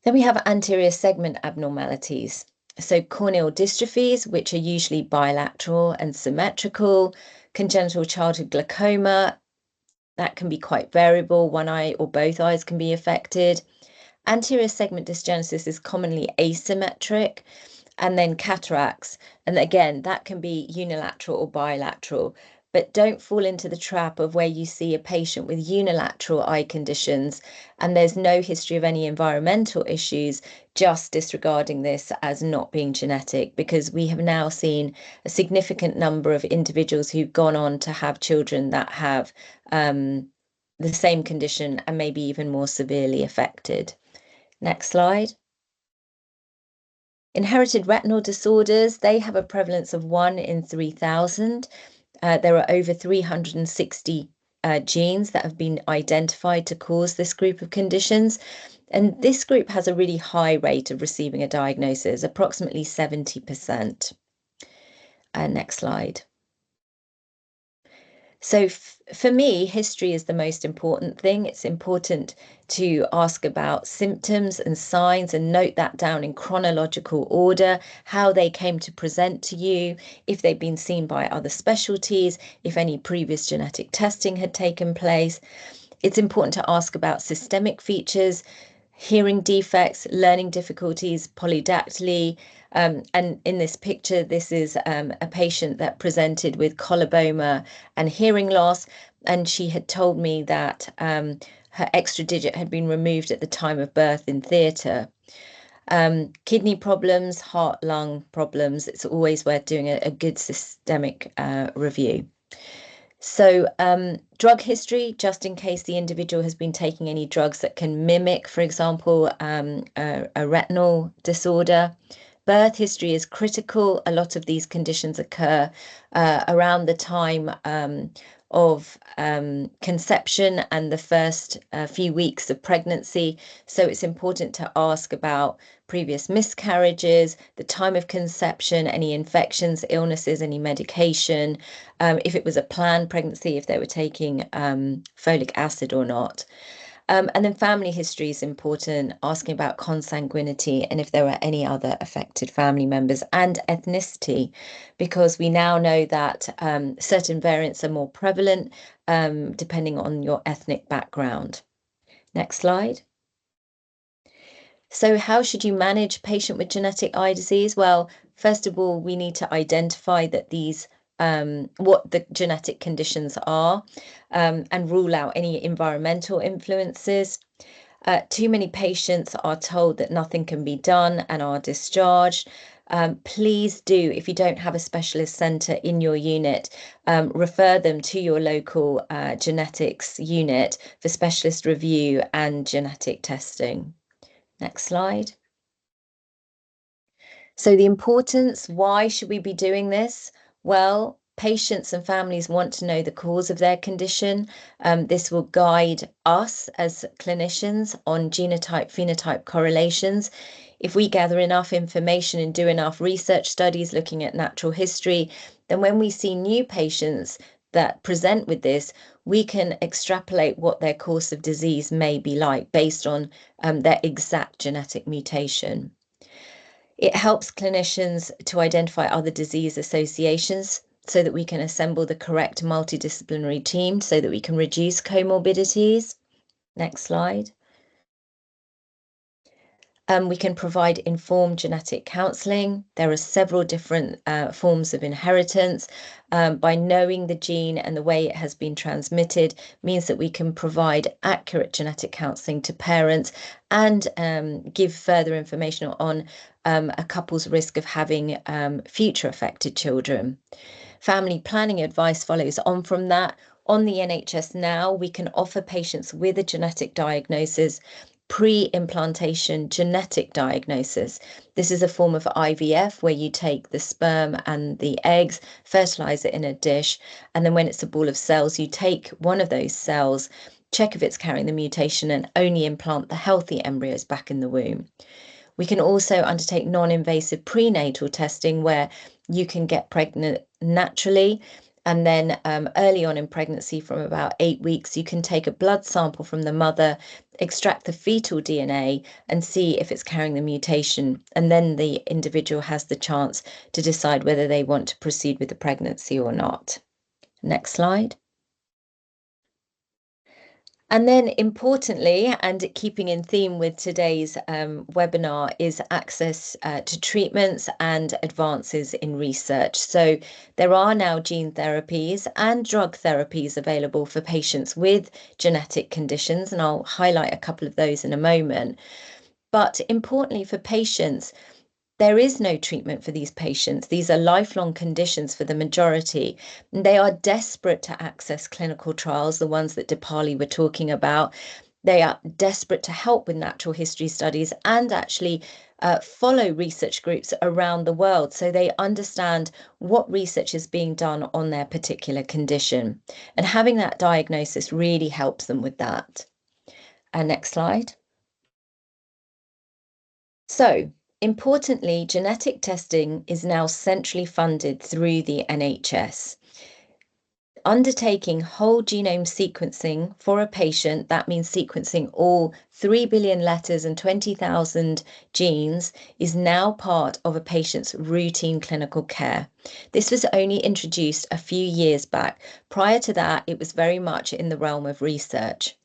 Then we have anterior segment abnormalities. So corneal dystrophies, which are usually bilateral and symmetrical, congenital childhood glaucoma, that can be quite variable. One eye or both eyes can be affected. Anterior segment dysgenesis is commonly asymmetric, and then cataracts. And again, that can be unilateral or bilateral, but don't fall into the trap of where you see a patient with unilateral eye conditions and there's no history of any environmental issues, just disregarding this as not being genetic, because we have now seen a significant number of individuals who've gone on to have children that have the same condition and maybe even more severely affected. Next slide. Inherited retinal disorders, they have a prevalence of 1 in 3,000. There are over 360 genes that have been identified to cause this group of conditions. And this group has a really high rate of receiving a diagnosis, approximately 70%. Next slide. So for me, history is the most important thing. It's important to ask about symptoms and signs and note that down in chronological order, how they came to present to you, if they've been seen by other specialties, if any previous genetic testing had taken place. It's important to ask about systemic features, hearing defects, learning difficulties, polydactyly. And in this picture, this is a patient that presented with coloboma and hearing loss. And she had told me that her extra digit had been removed at the time of birth in theatre. Kidney problems, heart, lung problems. It's always worth doing a good systemic review. So drug history, just in case the individual has been taking any drugs that can mimic, for example, a retinal disorder. Birth history is critical. A lot of these conditions occur around the time of conception and the first few weeks of pregnancy. So it's important to ask about previous miscarriages, the time of conception, any infections, illnesses, any medication, if it was a planned pregnancy, if they were taking folic acid or not. And then family history is important, asking about consanguinity and if there are any other affected family members, and ethnicity, because we now know that certain variants are more prevalent depending on your ethnic background. Next slide. So how should you manage a patient with genetic eye disease? Well, first of all, we need to identify that these what the genetic conditions are and rule out any environmental influences. Too many patients are told that nothing can be done and are discharged. Please do, if you don't have a specialist centre in your unit, refer them to your local genetics unit for specialist review and genetic testing. Next slide. So the importance, why should we be doing this? Well, patients and families want to know the cause of their condition. This will guide us as clinicians on genotype-phenotype correlations. If we gather enough information and do enough research studies looking at natural history, then when we see new patients that present with this, we can extrapolate what their course of disease may be like based on their exact genetic mutation. It helps clinicians to identify other disease associations so that we can assemble the correct multidisciplinary team so that we can reduce comorbidities. Next slide. We can provide informed genetic counselling. There are several different forms of inheritance. By knowing the gene and the way it has been transmitted means that we can provide accurate genetic counselling to parents and give further information on a couple's risk of having future affected children. Family planning advice follows on from that. On the NHS now, we can offer patients with a genetic diagnosis pre-implantation genetic diagnosis. This is a form of IVF where you take the sperm and the eggs, fertilize it in a dish, and then when it's a ball of cells, you take one of those cells, check if it's carrying the mutation, and only implant the healthy embryos back in the womb. We can also undertake non-invasive prenatal testing where you can get pregnant naturally. And then early on in pregnancy, from about 8 weeks, you can take a blood sample from the mother, extract the fetal DNA and see if it's carrying the mutation. And then the individual has the chance to decide whether they want to proceed with the pregnancy or not. Next slide. And then importantly, and keeping in theme with today's webinar, is access to treatments and advances in research. So there are now gene therapies and drug therapies available for patients with genetic conditions, and I'll highlight a couple of those in a moment. But importantly for patients, there is no treatment for these patients. These are lifelong conditions for the majority. They are desperate to access clinical trials, the ones that Dipali were talking about. They are desperate to help with natural history studies and actually follow research groups around the world so they understand what research is being done on their particular condition. And having that diagnosis really helps them with that. Next slide. So, importantly, genetic testing is now centrally funded through the NHS. Undertaking whole genome sequencing for a patient, that means sequencing all 3 billion letters and 20,000 genes, is now part of a patient's routine clinical care. This was only introduced a few years back. Prior to that, it was very much in the realm of research.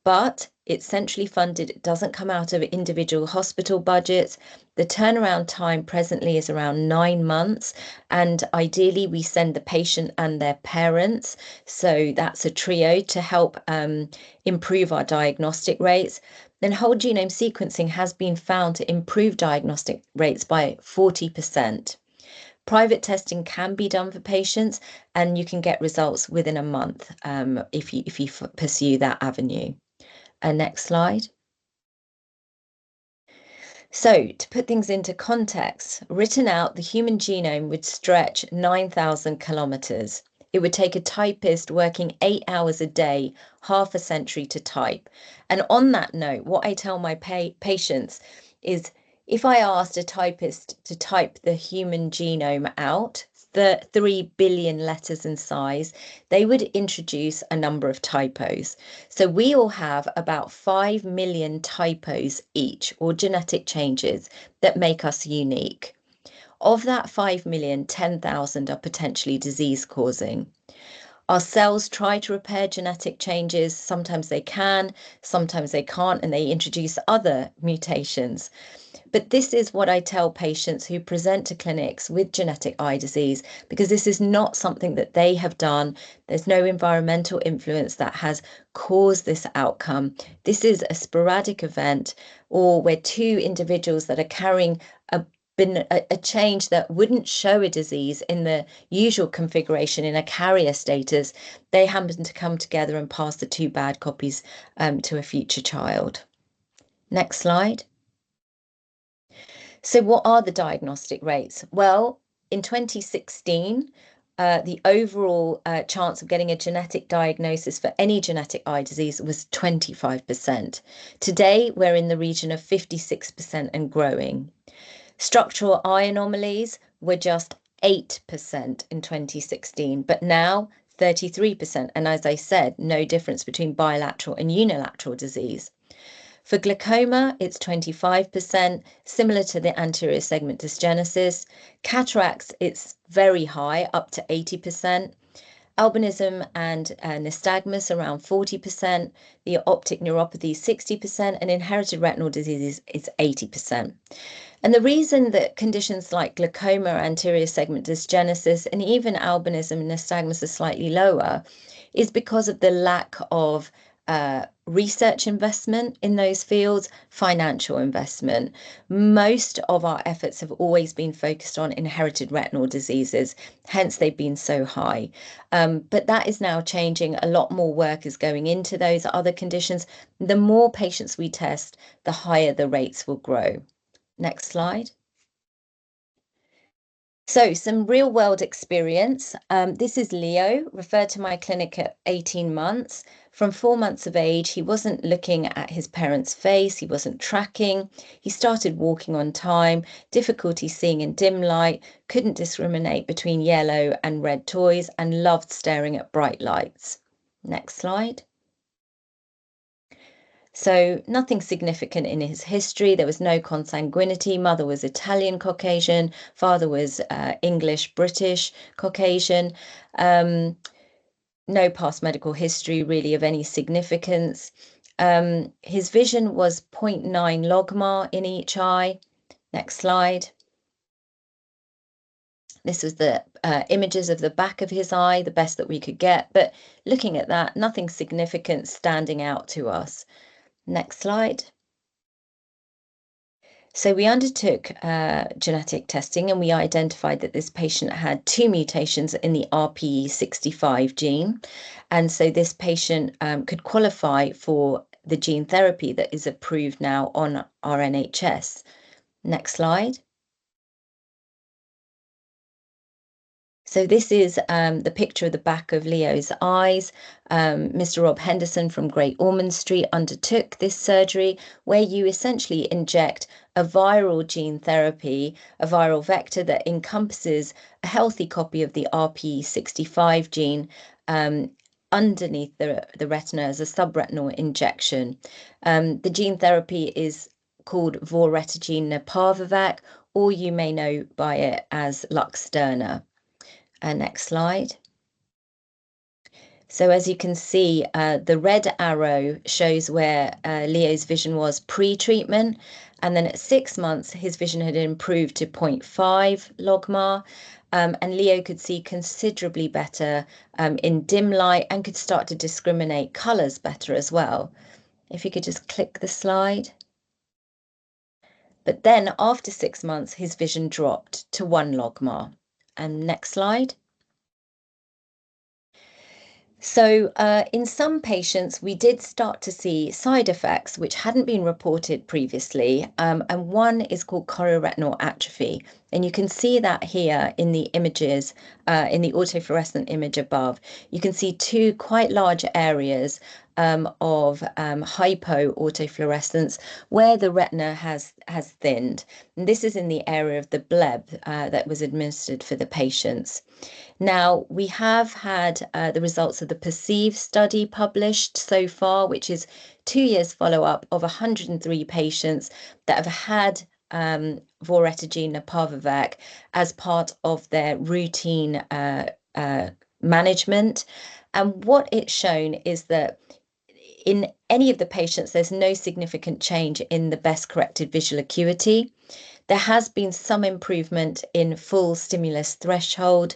But it's centrally funded, it doesn't come out of individual hospital budgets. The turnaround time presently is around 9 months, and ideally we send the patient and their parents, so that's a trio to help improve our diagnostic rates. Then whole genome sequencing has been found to improve diagnostic rates by 40%. Private testing can be done for patients, and you can get results within a month if you pursue that avenue. Next slide. So, to put things into context, written out, the human genome would stretch 9,000 kilometers. It would take a typist working 8 hours a day, half a century to type. And on that note, what I tell my patients is, if I asked a typist to type the human genome out, the 3 billion letters in size, they would introduce a number of typos. So we all have about 5 million typos each, or genetic changes that make us unique. Of that 5 million, 10,000 are potentially disease causing. Our cells try to repair genetic changes. Sometimes they can, sometimes they can't, and they introduce other mutations. But this is what I tell patients who present to clinics with genetic eye disease, because this is not something that they have done. There's no environmental influence that has caused this outcome. This is a sporadic event, or where two individuals that are carrying a change that wouldn't show a disease in the usual configuration in a carrier status, they happen to come together and pass the two bad copies to a future child. Next slide. So what are the diagnostic rates? Well, in 2016, the overall chance of getting a genetic diagnosis for any genetic eye disease was 25%. Today, we're in the region of 56% and growing. Structural eye anomalies were just 8% in 2016, but now 33%. And as I said, no difference between bilateral and unilateral disease. For glaucoma, it's 25%, similar to the anterior segment dysgenesis. Cataracts, it's very high, up to 80%. Albinism and nystagmus around 40%, the optic neuropathy 60%, and inherited retinal diseases is 80%. And the reason that conditions like glaucoma, anterior segment dysgenesis, and even albinism and nystagmus are slightly lower is because of the lack of research investment in those fields, financial investment. Most of our efforts have always been focused on inherited retinal diseases, hence they've been so high. But that is now changing. A lot more work is going into those other conditions. The more patients we test, the higher the rates will grow. Next slide. So some real world experience. This is Leo, referred to my clinic at 18 months. From 4 months of age, he wasn't looking at his parents' face, he wasn't tracking. He started walking on time, difficulty seeing in dim light, couldn't discriminate between yellow and red toys, and loved staring at bright lights. Next slide. So nothing significant in his history. There was no consanguinity. Mother was Italian Caucasian. Father was English British Caucasian. No past medical history really of any significance. His vision was 0.9 logmar in each eye. Next slide. This was the images of the back of his eye, the best that we could get. But looking at that, nothing significant standing out to us. Next slide. So we undertook genetic testing and we identified that this patient had 2 mutations in the RPE65 gene. And so this patient could qualify for the gene therapy that is approved now on our NHS. Next slide. So this is the picture of the back of Leo's eyes. Mr. Rob Henderson from Great Ormond Street undertook this surgery where you essentially inject a viral gene therapy, a viral vector that encompasses a healthy copy of the RPE65 gene underneath the retina as a subretinal injection. The gene therapy is called voretigene neparvovec, or you may know by it as Luxturna. Next slide. So as you can see, the red arrow shows where Leo's vision was pre-treatment, and then at 6 months his vision had improved to 0.5 logmar, and Leo could see considerably better in dim light and could start to discriminate colours better as well. If you could just click the slide. But then after 6 months his vision dropped to 1 logmar. And next slide. So in some patients, we did start to see side effects which hadn't been reported previously, and one is called chorioretinal atrophy. And you can see that here in the images, in the autofluorescent image above. You can see 2 quite large areas of hypoautofluorescence where the retina has thinned. And this is in the area of the bleb that was administered for the patients. Now, we have had the results of the PERCEIVE study published so far, which is 2 years follow-up of 103 patients that have had voretigene neparvovec as part of their routine management. And what it's shown is that in any of the patients, there's no significant change in the best corrected visual acuity. There has been some improvement in full stimulus threshold.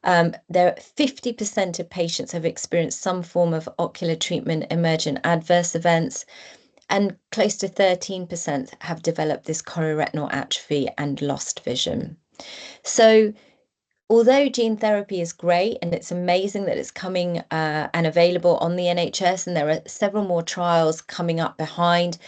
There 50% of patients have experienced some form of ocular treatment emergent adverse events, and close to 13% have developed this chorioretinal atrophy and lost vision. So although gene therapy is great and it's amazing that it's coming and available on the NHS, and there are several more trials coming up behind,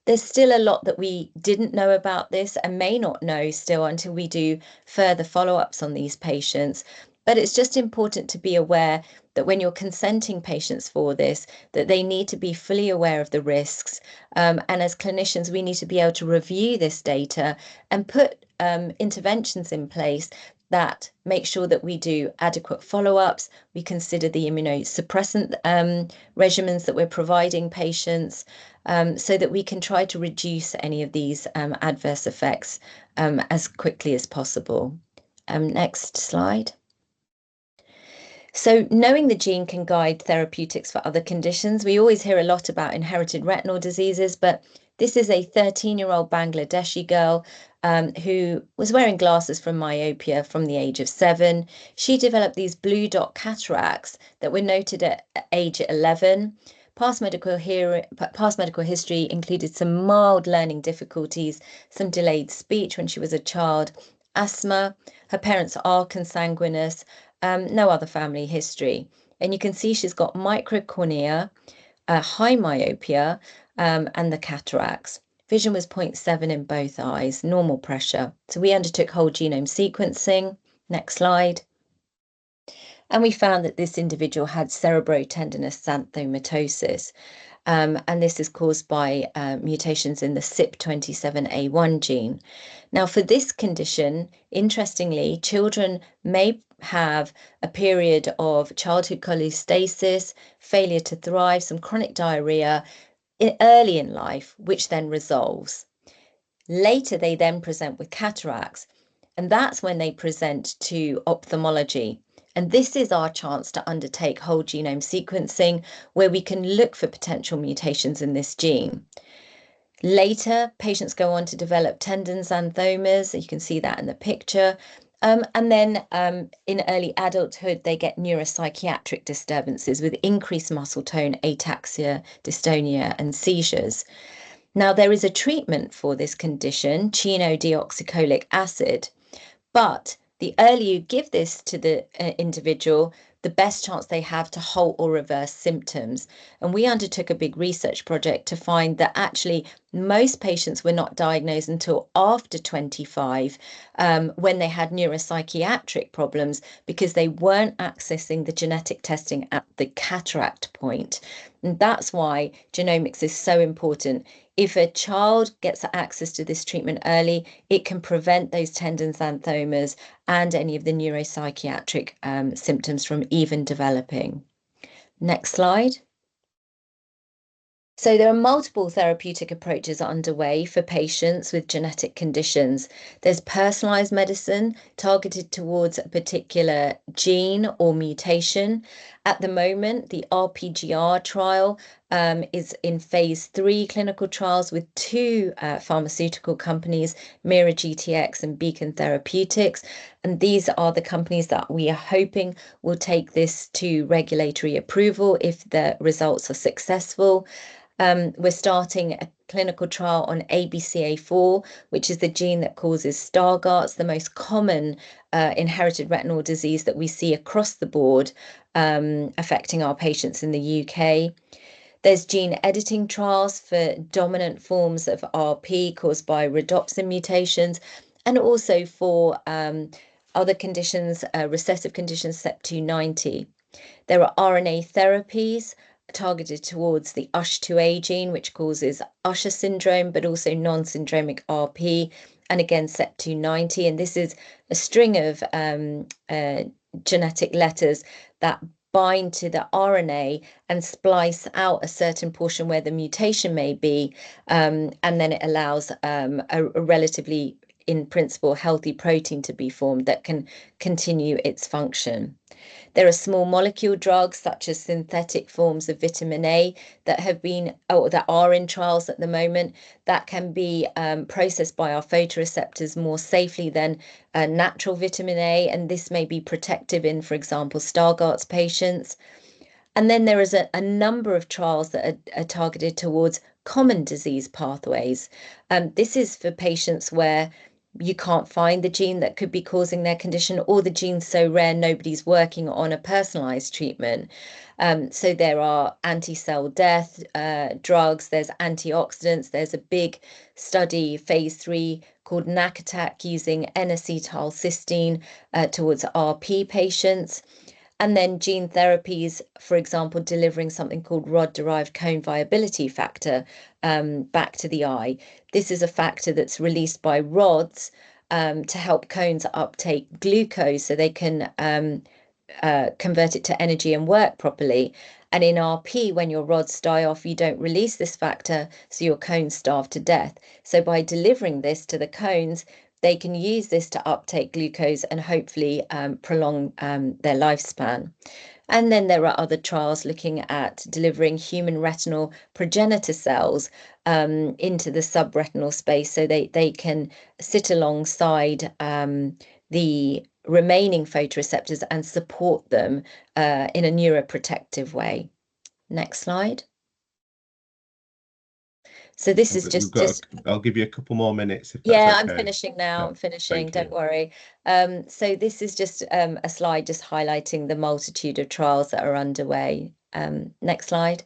there's still a lot that we didn't know about this and may not know still until we do further follow-ups on these patients. But it's just important to be aware that when you're consenting patients for this, that they need to be fully aware of the risks. And as clinicians, we need to be able to review this data and put interventions in place that make sure that we do adequate follow-ups, we consider the immunosuppressant regimens that we're providing patients, so that we can try to reduce any of these adverse effects as quickly as possible. Next slide. So knowing the gene can guide therapeutics for other conditions. We always hear a lot about inherited retinal diseases, but this is a 13-year-old Bangladeshi girl who was wearing glasses from myopia from the age of 7. She developed these blue dot cataracts that were noted at age 11. Past medical history included some mild learning difficulties, some delayed speech when she was a child, asthma. Her parents are consanguineous, no other family history. And you can see she's got microcornea, high myopia, and the cataracts. Vision was 0.7 in both eyes, normal pressure. So we undertook whole genome sequencing. Next slide. And we found that this individual had cerebrotendinous xanthomatosis. And this is caused by mutations in the CYP27A1 gene. Now, for this condition, interestingly, children may have a period of childhood cholestasis, failure to thrive, some chronic diarrhea early in life, which then resolves. Later, they then present with cataracts, and that's when they present to ophthalmology. And this is our chance to undertake whole genome sequencing, where we can look for potential mutations in this gene. Later, patients go on to develop tendon xanthomas. You can see that in the picture. And then in early adulthood, they get neuropsychiatric disturbances with increased muscle tone, ataxia, dystonia, and seizures. Now, there is a treatment for this condition, chenodeoxycholic acid, but the earlier you give this to the individual, the best chance they have to halt or reverse symptoms. And we undertook a big research project to find that actually most patients were not diagnosed until after 25 when they had neuropsychiatric problems, because they weren't accessing the genetic testing at the cataract point. And that's why genomics is so important. If a child gets access to this treatment early, it can prevent those tendon xanthomas and any of the neuropsychiatric symptoms from even developing. Next slide. So there are multiple therapeutic approaches underway for patients with genetic conditions. There's personalized medicine targeted towards a particular gene or mutation. At the moment, the RPGR trial is in phase 3 clinical trials with 2 pharmaceutical companies, Mira GTX and Beacon Therapeutics. And these are the companies that we are hoping will take this to regulatory approval if the results are successful. We're starting a clinical trial on ABCA4, which is the gene that causes Stargardt's, the most common inherited retinal disease that we see across the board, affecting our patients in the UK. There's gene editing trials for dominant forms of RP caused by rhodopsin mutations, and also for other conditions, recessive conditions, CEP290. There are RNA therapies targeted towards the USH2A gene, which causes Usher syndrome, but also non-syndromic RP, and again, CEP290. And this is a string of genetic letters that bind to the RNA and splice out a certain portion where the mutation may be, and then it allows a relatively, in principle, healthy protein to be formed that can continue its function. There are small molecule drugs such as synthetic forms of vitamin A that have been, or that are in trials at the moment, that can be processed by our photoreceptors more safely than natural vitamin A, and this may be protective in, for example, Stargardt's patients. And then there is a number of trials that are targeted towards common disease pathways. This is for patients where you can't find the gene that could be causing their condition, or the gene's so rare nobody's working on a personalized treatment. So there are anti-cell death drugs, there's antioxidants, there's a big study, phase 3, called NACATAC, using N-acetylcysteine towards RP patients. And then gene therapies, for example, delivering something called rod-derived cone viability factor back to the eye. This is a factor that's released by rods to help cones uptake glucose so they can convert it to energy and work properly. And in RP, when your rods die off, you don't release this factor, so your cones starve to death. So by delivering this to the cones, they can use this to uptake glucose and hopefully prolong their lifespan. And then there are other trials looking at delivering human retinal progenitor cells into the subretinal space, so they can sit alongside the remaining photoreceptors and support them in a neuroprotective way. Next slide. So this is I'll give you a couple more minutes if that's yeah, okay. I'm finishing now. Yeah, I'm finishing. thank Don't worry. So this is just a slide just highlighting the multitude of trials that are underway. Next slide.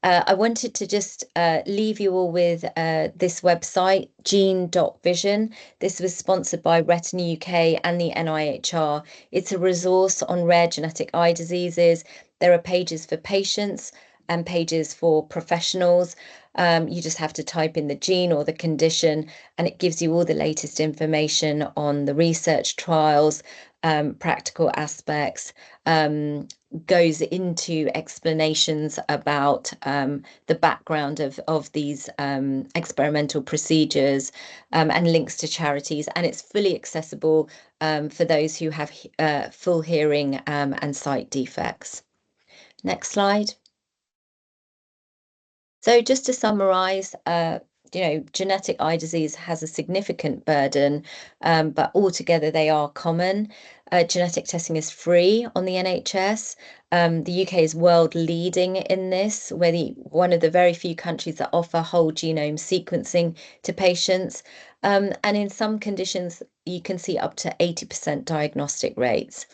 I wanted to just leave you all with this website, gene.vision. This was sponsored by Retina UK and the NIHR. It's a resource on rare genetic eye diseases. There are pages for patients and pages for professionals. You just have to type in the gene or the condition, and it gives you all the latest information on the research trials, practical aspects, goes into explanations about the background of these experimental procedures, and links to charities, and it's fully accessible for those who have full hearing and sight defects. Next slide. So just to summarize, genetic eye disease has a significant burden, but altogether they are common. Genetic testing is free on the NHS. The UK is world leading in this. We're one of the very few countries that offer whole genome sequencing to patients. And in some conditions, you can see up to 80% diagnostic rates.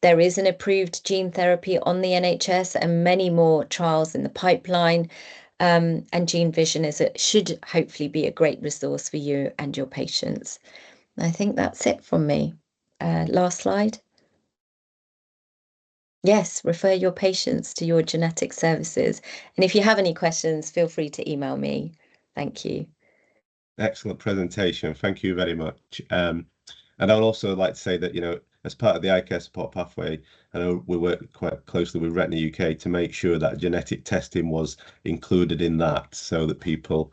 There is an approved gene therapy on the NHS and many more trials in the pipeline. And Gene Vision should hopefully be a great resource for you and your patients. I think that's it from me. Last slide. Yes, refer your patients to your genetic services. And if you have any questions, feel free to email me. Thank you. Excellent presentation. Thank you very much. And I would also like to say that, as part of the eye care support pathway, I know we work quite closely with Retina UK to make sure that genetic testing was included in that, so that people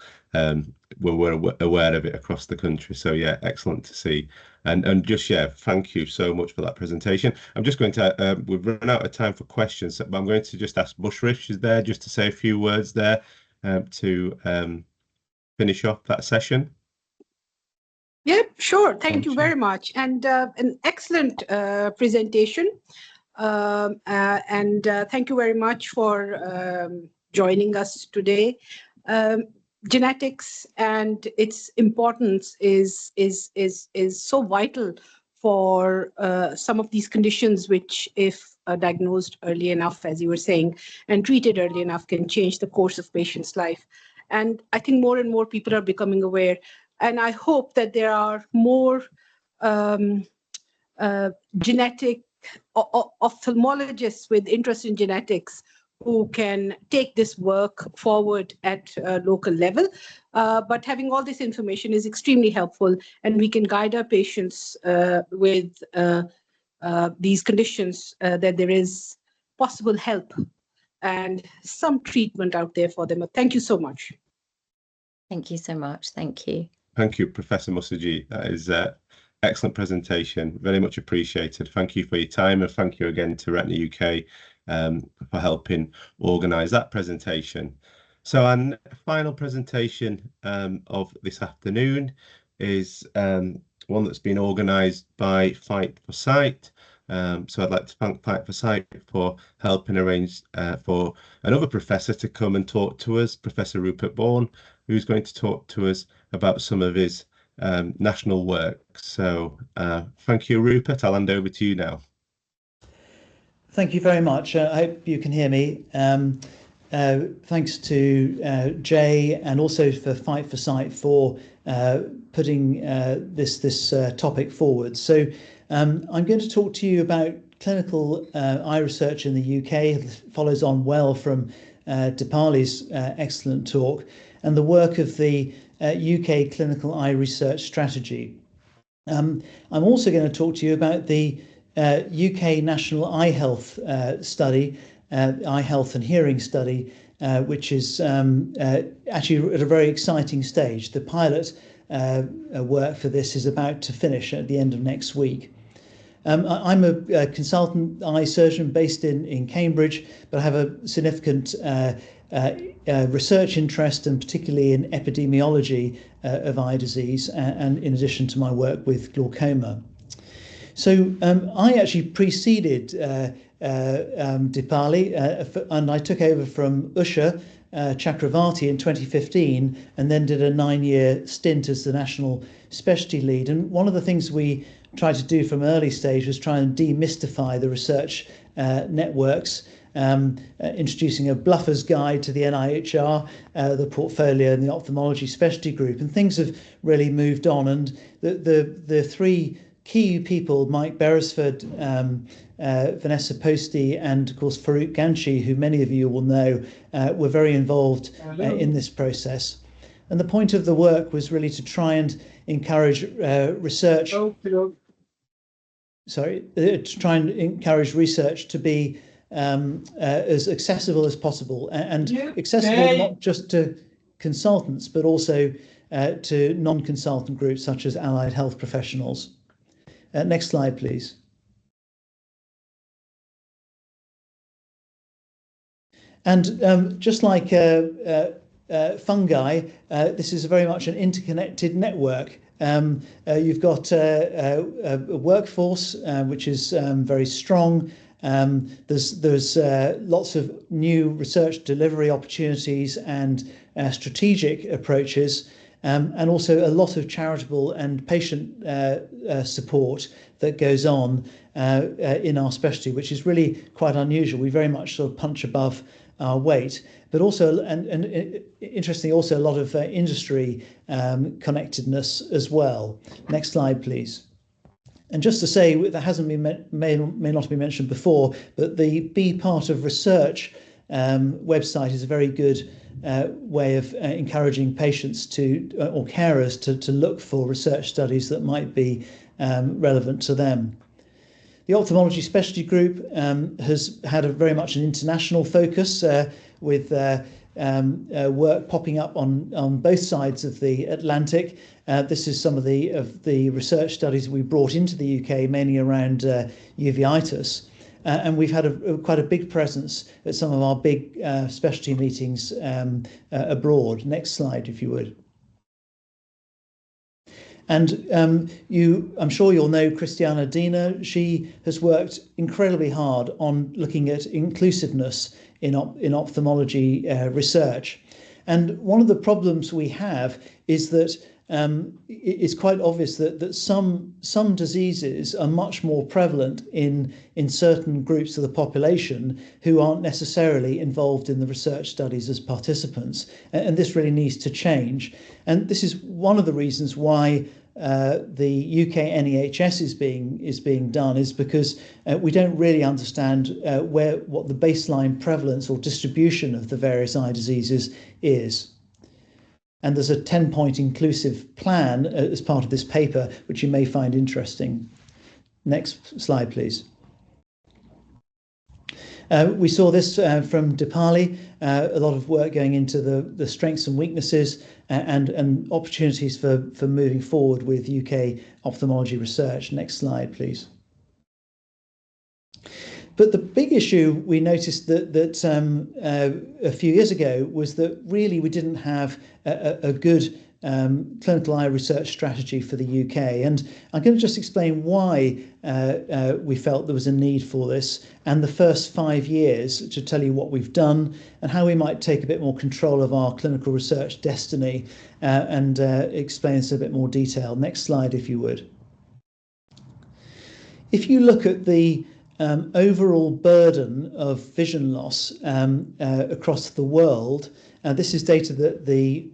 were aware of it across the country. So yeah, excellent to see. And just thank you so much for that presentation. I'm just going to we've run out of time for questions, but I'm going to just ask Bushrish is there just to say a few words there to finish off that session. Yeah, sure. Thank you very much. And an excellent presentation. And thank you very much for joining us today. Genetics and its importance is so vital for some of these conditions, which, if diagnosed early enough, as you were saying, and treated early enough, can change the course of patient's life. And I think more and more people are becoming aware. And I hope that there are more genetic ophthalmologists with interest in genetics who can take this work forward at a local level. But having all this information is extremely helpful, and we can guide our patients with these conditions, that there is possible help and some treatment out there for them. Thank you so much. Thank you so much. Thank you. Thank you, Professor Musaji. That is excellent presentation. Very much appreciated. Thank you for your time, and thank you again to Retina UK for helping organise that presentation. So our final presentation of this afternoon is one that's been organised by Fight for Sight. So I'd like to thank Fight for Sight for helping arrange for another professor to come and talk to us, Professor Rupert Bourne, who's going to talk to us about some of his national work. So thank you, Rupert. I'll hand over to you now. Thank you very much. I hope you can hear me. Thanks to Jay and also for Fight for Sight for putting this topic forward. So I'm going to talk to you about clinical eye research in the UK. It follows on well from Dipali's excellent talk, and the work of the UK Clinical Eye Research Strategy. I'm also going to talk to you about the UK National Eye Health Study, Eye Health and Hearing Study, which is actually at a very exciting stage. The pilot work for this is about to finish at the end of next week. I'm a consultant eye surgeon based in Cambridge, but I have a significant research interest, and particularly in epidemiology of eye disease, and in addition to my work with glaucoma. So I actually preceded Dipali, and I took over from Usha Chakravarti in 2015, and then did a 9-year stint as the National Specialty Lead. And one of the things we tried to do from early stage was try and demystify the research networks, introducing a bluffer's guide to the NIHR, the portfolio, and the ophthalmology specialty group. And things have really moved on. And the three key people, Mike Beresford, Vanessa Posty, and of course Farouk Ganshi, who many of you will know, were very involved in this process. And the point of the work was really to try and encourage research. To try and encourage research to be as accessible as possible, and accessible not just to consultants, but also to non-consultant groups such as allied health professionals. Next slide, please. And just like fungi, this is very much an interconnected network. You've got a workforce which is very strong. There's lots of new research delivery opportunities and strategic approaches, and also a lot of charitable and patient support that goes on in our specialty, which is really quite unusual. We very much sort of punch above our weight, but also, and interestingly, also a lot of industry connectedness as well. Next slide, please. And just to say, that hasn't been may not be mentioned before, but the Be Part of Research website is a very good way of encouraging patients to, or carers to look for research studies that might be relevant to them. The Ophthalmology Specialty Group has had a very much an international focus with work popping up on both sides of the Atlantic. This is some of the research studies we brought into the UK, mainly around uveitis. And we've had quite a big presence at some of our big specialty meetings abroad. Next slide, if you would. And I'm sure you'll know Christiana Dina. She has worked incredibly hard on looking at inclusiveness in ophthalmology research. And one of the problems we have is that it's quite obvious that some diseases are much more prevalent in certain groups of the population who aren't necessarily involved in the research studies as participants, and this really needs to change. And this is one of the reasons why the UK NIHR is being done, is because we don't really understand what the baseline prevalence or distribution of the various eye diseases is. And there's a 10-point inclusive plan as part of this paper, which you may find interesting. Next slide, please. We saw this from Dipali, a lot of work going into the strengths and weaknesses and opportunities for moving forward with UK ophthalmology research. Next slide, please. But the big issue we noticed that a few years ago was that really we didn't have a good clinical eye research strategy for the UK. And I'm going to just explain why we felt there was a need for this, and the first 5 years to tell you what we've done and how we might take a bit more control of our clinical research destiny, and explain this in a bit more detail. Next slide, if you would. If you look at the overall burden of vision loss across the world, this is data that the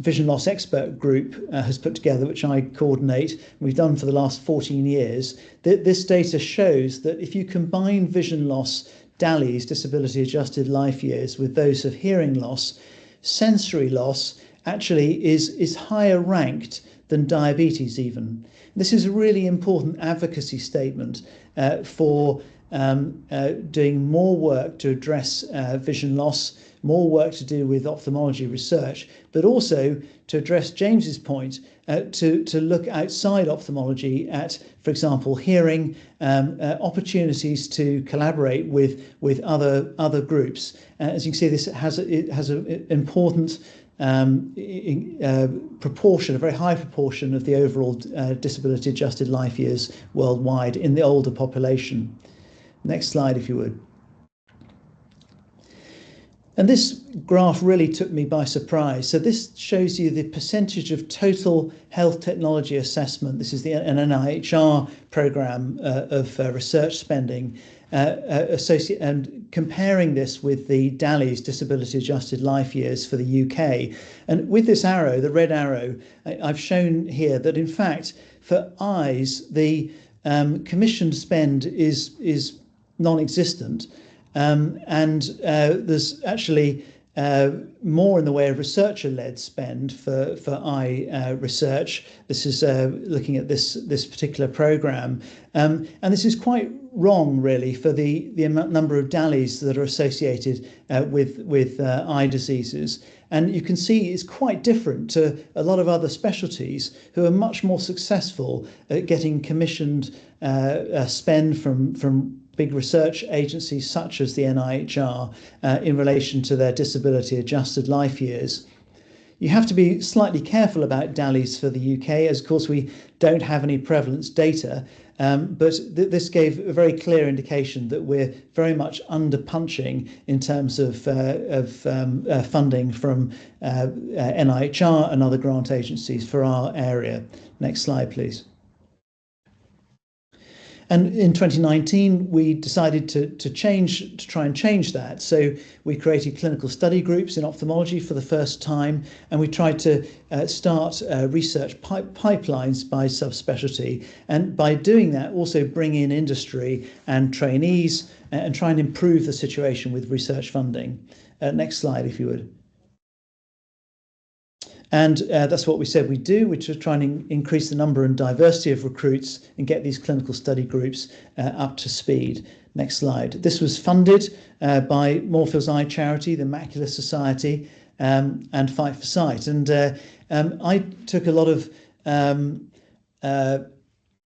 Vision Loss Expert Group has put together, which I coordinate. We've done for the last 14 years. This data shows that if you combine vision loss, DALYs, disability adjusted life years, with those of hearing loss, sensory loss actually is higher ranked than diabetes even. This is a really important advocacy statement for doing more work to address vision loss, more work to do with ophthalmology research, but also to address James's point, to look outside ophthalmology at, for example, hearing, opportunities to collaborate with other groups. As you can see, this has an important proportion, a very high proportion of the overall disability adjusted life years worldwide in the older population. Next slide, if you would. And this graph really took me by surprise. So this shows you the percentage of total health technology assessment. This is an NIHR program of research spending, and comparing this with the DALY's disability adjusted life years for the UK. And with this arrow, the red arrow, I've shown here that in fact for eyes, the commissioned spend is non-existent. And there's actually more in the way of researcher-led spend for eye research. This is looking at this particular program, and this is quite wrong, really, for the number of DALYs that are associated with eye diseases. And you can see it's quite different to a lot of other specialties who are much more successful at getting commissioned spend from big research agencies such as the NIHR in relation to their disability adjusted life years. You have to be slightly careful about DALYs for the UK, as of course we don't have any prevalence data, but this gave a very clear indication that we're very much under-punching in terms of funding from NIHR and other grant agencies for our area. Next slide, please. And in 2019, we decided to try and change that. So we created clinical study groups in ophthalmology for the first time, and we tried to start research pipelines by subspecialty. And by doing that, also bring in industry and trainees and try and improve the situation with research funding. Next slide, if you would. And that's what we said we'd do, which is trying to increase the number and diversity of recruits and get these clinical study groups up to speed. Next slide. This was funded by Moorfields Eye Charity, the Macular Society, and Fight for Sight. And I took a lot of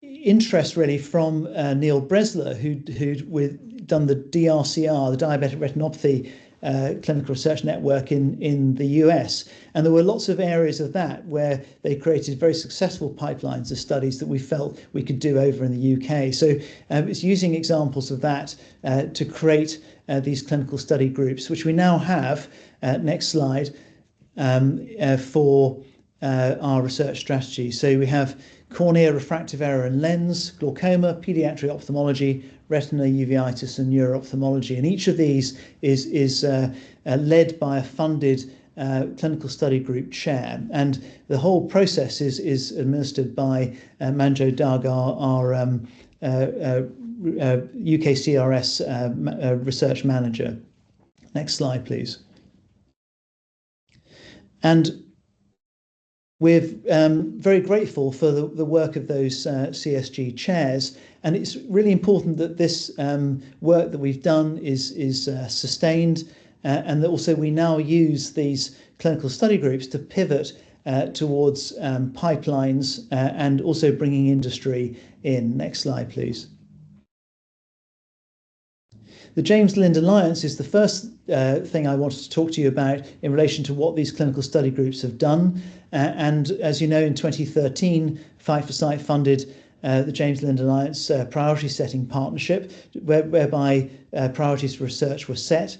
interest really from Neil Bresler, who'd done the DRCR, the Diabetic Retinopathy Clinical Research Network in the US, and there were lots of areas of that where they created very successful pipelines of studies that we felt we could do over in the UK. So it's using examples of that to create these clinical study groups, which we now have, next slide, for our research strategy. So we have cornea, refractive error and lens, glaucoma, pediatric ophthalmology, retina, uveitis, and neuro-ophthalmology. And each of these is led by a funded clinical study group chair. And the whole process is administered by Manjot Dag, our UKCRS research manager. Next slide, please. And we're very grateful for the work of those CSG chairs, and it's really important that this work that we've done is sustained, and that also we now use these clinical study groups to pivot towards pipelines and also bringing industry in. Next slide, please. The James Lind Alliance is the first thing I wanted to talk to you about in relation to what these clinical study groups have done. And as you know, in 2013, Fight for Sight funded the James Lind Alliance priority setting partnership, whereby priorities for research were set.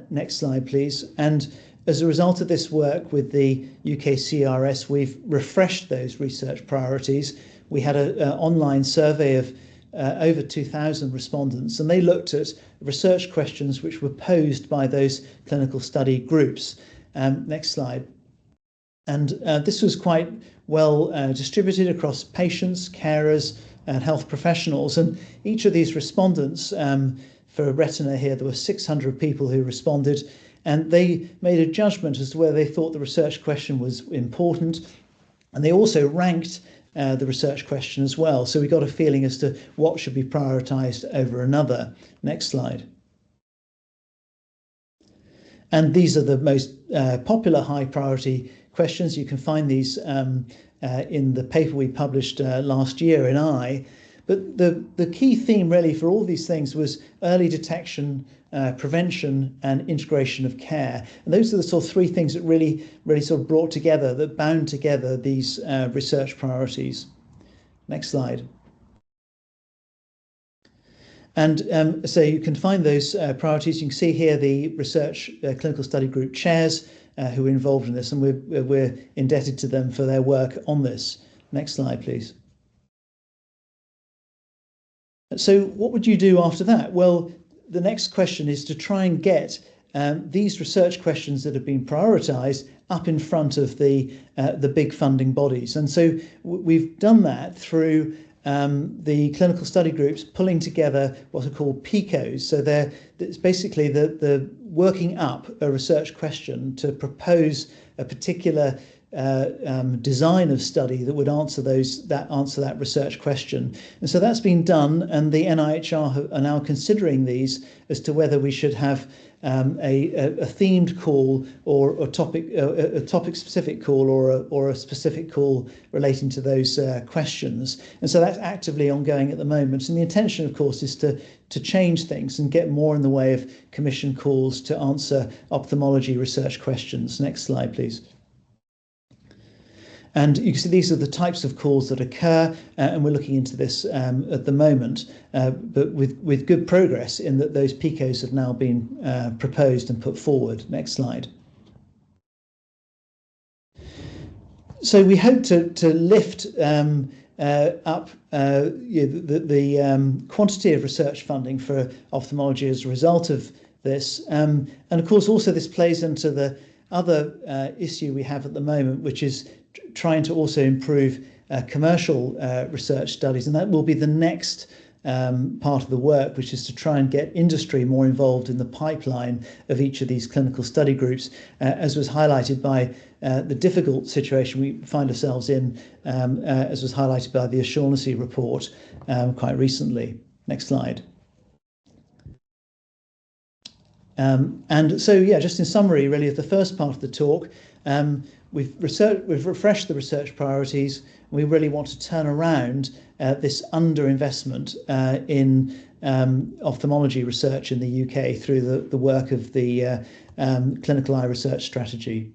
Next slide, please. And as a result of this work with the UKCRS, we've refreshed those research priorities. We had an online survey of over 2,000 respondents, and they looked at research questions which were posed by those clinical study groups. Next slide. And this was quite well distributed across patients, carers, and health professionals. And each of these respondents, for retina here, there were 600 people who responded, and they made a judgment as to whether they thought the research question was important. And they also ranked the research question as well. So we got a feeling as to what should be prioritised over another. Next slide. And these are the most popular high priority questions. You can find these in the paper we published last year in Eye. But the key theme really for all these things was early detection, prevention and integration of care. And those are the sort of three things that really sort of brought together, that bound together these research priorities. Next slide. And so you can find those priorities. You can see here the research clinical study group chairs who were involved in this, and we're indebted to them for their work on this. Next slide, please. So what would you do after that? Well, the next question is to try and get these research questions that have been prioritised up in front of the big funding bodies. And so we've done that through the clinical study groups pulling together what are called PICOs. So it's basically the working up a research question to propose a particular design of study that would answer that research question. And so that's been done, and the NIHR are now considering these as to whether we should have a themed call or a topic specific call or a specific call relating to those questions. And so that's actively ongoing at the moment. And the intention, of course, is to change things and get more in the way of commission calls to answer ophthalmology research questions. Next slide, please. And you can see these are the types of calls that occur, and we're looking into this at the moment, but with good progress in that those PICOs have now been proposed and put forward. Next slide. So we hope to lift up the quantity of research funding for ophthalmology as a result of this. And of course, also this plays into the other issue we have at the moment, which is trying to also improve commercial research studies, and that will be the next part of the work, which is to try and get industry more involved in the pipeline of each of these clinical study groups, as was highlighted by the difficult situation we find ourselves in, as was highlighted by the O'Shaughnessy report quite recently. Next slide. And so, yeah, just in summary, really, of the first part of the talk, we've refreshed the research priorities. We really want to turn around this underinvestment in ophthalmology research in the UK through the work of the clinical eye research strategy.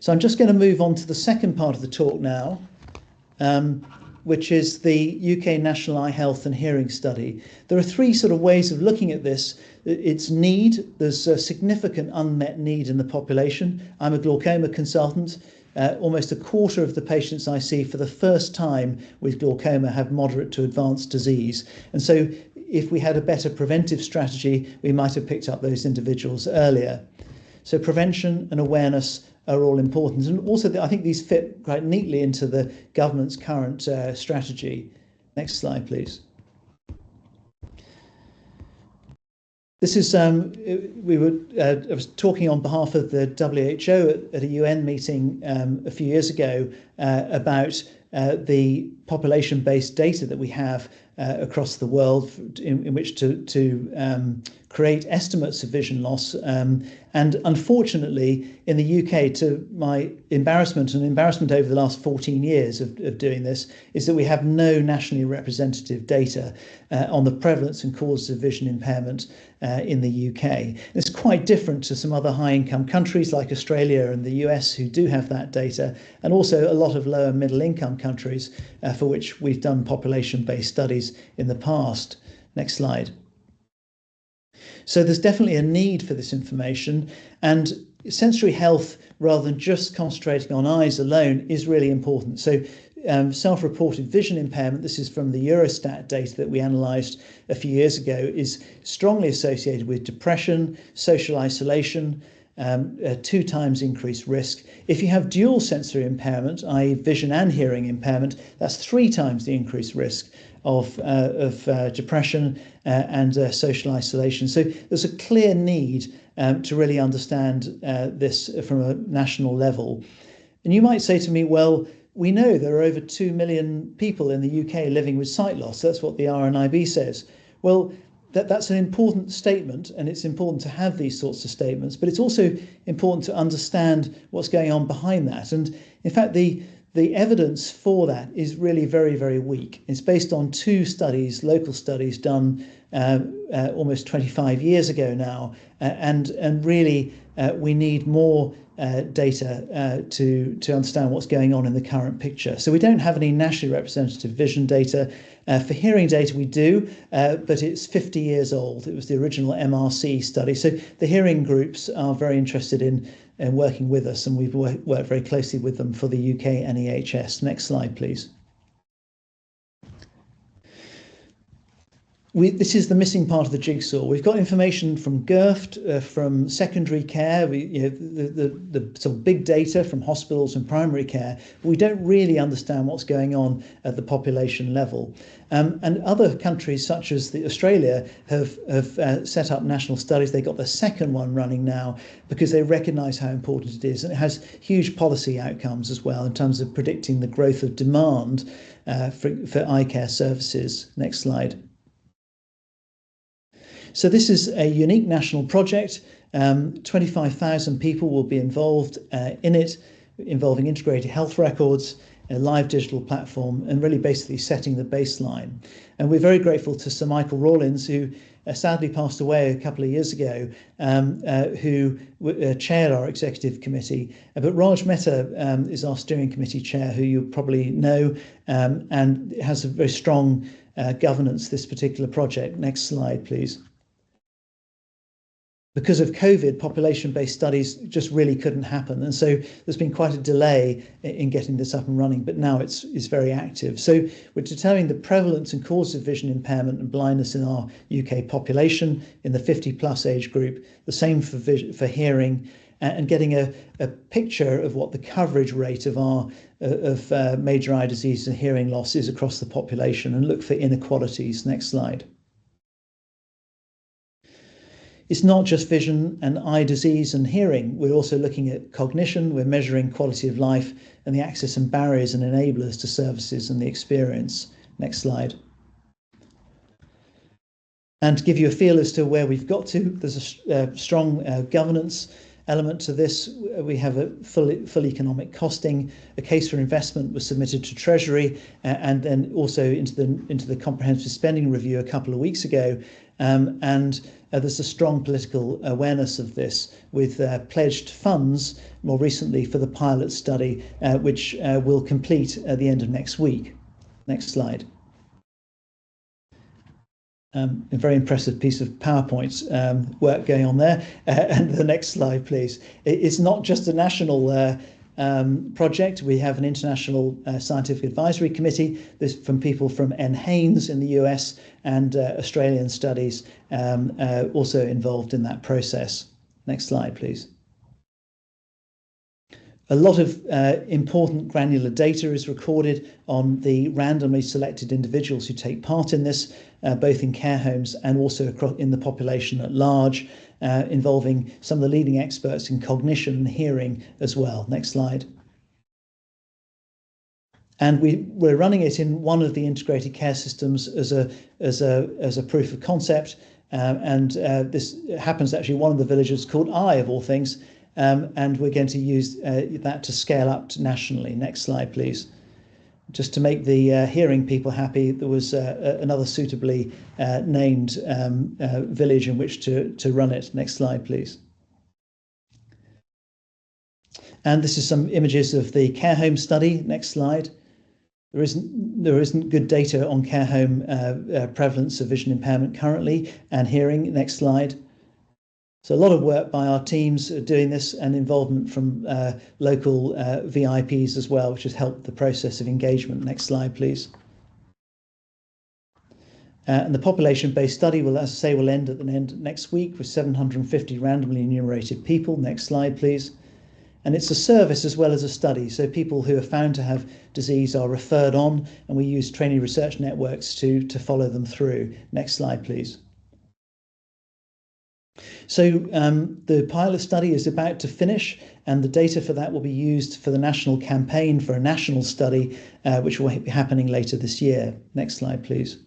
So I'm just going to move on to the second part of the talk now, which is the UK National Eye Health and Hearing Study. There are three sort of ways of looking at this. It's need. There's a significant unmet need in the population. I'm a glaucoma consultant. Almost a quarter of the patients I see for the first time with glaucoma have moderate to advanced disease. And so if we had a better preventive strategy, we might have picked up those individuals earlier. So prevention and awareness are all important. And also, I think these fit quite neatly into the government's current strategy. Next slide, please. This is, I was talking on behalf of the WHO at a UN meeting a few years ago about the population-based data that we have across the world in which to create estimates of vision loss. And unfortunately, in the UK, to my embarrassment, and embarrassment over the last 14 years of doing this, is that we have no nationally representative data on the prevalence and causes of vision impairment in the UK. It's quite different to some other high-income countries like Australia and the US, who do have that data, and also a lot of lower middle-income countries for which we've done population-based studies in the past. Next slide. So there's definitely a need for this information, and sensory health, rather than just concentrating on eyes alone, is really important. So self-reported vision impairment, this is from the Eurostat data that we analysed a few years ago, is strongly associated with depression, social isolation, 2 times increased risk. If you have dual sensory impairment, i.e. vision and hearing impairment, that's 3 times the increased risk of depression and social isolation. So there's a clear need to really understand this from a national level. And you might say to me, well, we know there are over 2 million people in the UK living with sight loss. That's what the RNIB says. Well, that's an important statement, and it's important to have these sorts of statements, but it's also important to understand what's going on behind that. And in fact, the evidence for that is really very, very weak. It's based on two studies, local studies done almost 25 years ago now, and really we need more data to understand what's going on in the current picture. So we don't have any nationally representative vision data. For hearing data we do, but it's 50 years old. It was the original MRC study. So the hearing groups are very interested in working with us, and we've worked very closely with them for the UK NIHR. Next slide, please. This is the missing part of the jigsaw. We've got information from GIRFT, from secondary care, the sort of big data from hospitals and primary care. But we don't really understand what's going on at the population level. And other countries, such as Australia, have set up national studies. They got the second one running now because they recognise how important it is. And it has huge policy outcomes as well in terms of predicting the growth of demand for eye care services. Next slide. So this is a unique national project. 25,000 people will be involved in it, involving integrated health records, a live digital platform, and really basically setting the baseline. And we're very grateful to Sir Michael Rawlins, who sadly passed away a couple of years ago, who chaired our executive committee. But Raj Mehta is our steering committee chair, who you probably know, and has a very strong governance, this particular project. Next slide, please. Because of COVID, population-based studies just really couldn't happen. And so there's been quite a delay in getting this up and running, but now it's very active. So we're determining the prevalence and cause of vision impairment and blindness in our UK population in the 50+ age group, the same for hearing, and getting a picture of what the coverage rate of major eye disease and hearing loss is across the population, and look for inequalities. Next slide. It's not just vision and eye disease and hearing. We're also looking at cognition. We're measuring quality of life and the access and barriers and enablers to services and the experience. Next slide. And to give you a feel as to where we've got to, there's a strong governance element to this. We have a full economic costing. A case for investment was submitted to Treasury, and then also into the comprehensive spending review a couple of weeks ago. And there's a strong political awareness of this, with pledged funds more recently for the pilot study, which will complete at the end of next week. Next slide. A very impressive piece of PowerPoint work going on there. And the next slide, please. It's not just a national project. We have an international scientific advisory committee. This from people from NHANES in the US and Australian studies also involved in that process. Next slide, please. A lot of important granular data is recorded on the randomly selected individuals who take part in this, both in care homes and also in the population at large, involving some of the leading experts in cognition and hearing as well. Next slide. And we're running it in one of the integrated care systems as a proof of concept. And this happens actually one of the villages called Eye, of all things. And we're going to use that to scale up to nationally. Next slide, please. Just to make the hearing people happy, there was another suitably named village in which to run it. Next slide, please. And this is some images of the care home study. Next slide. There isn't good data on care home prevalence of vision impairment currently, and hearing. Next slide. So a lot of work by our teams doing this, and involvement from local VIPs as well, which has helped the process of engagement. Next slide, please. And the population-based study will, as I say, will end at the end next week with 750 randomly enumerated people. Next slide, please. And it's a service as well as a study. So people who are found to have disease are referred on, and we use trainee research networks to follow them through. Next slide, please. So the pilot study is about to finish, and the data for that will be used for the national campaign for a national study, which will be happening later this year. Next slide, please.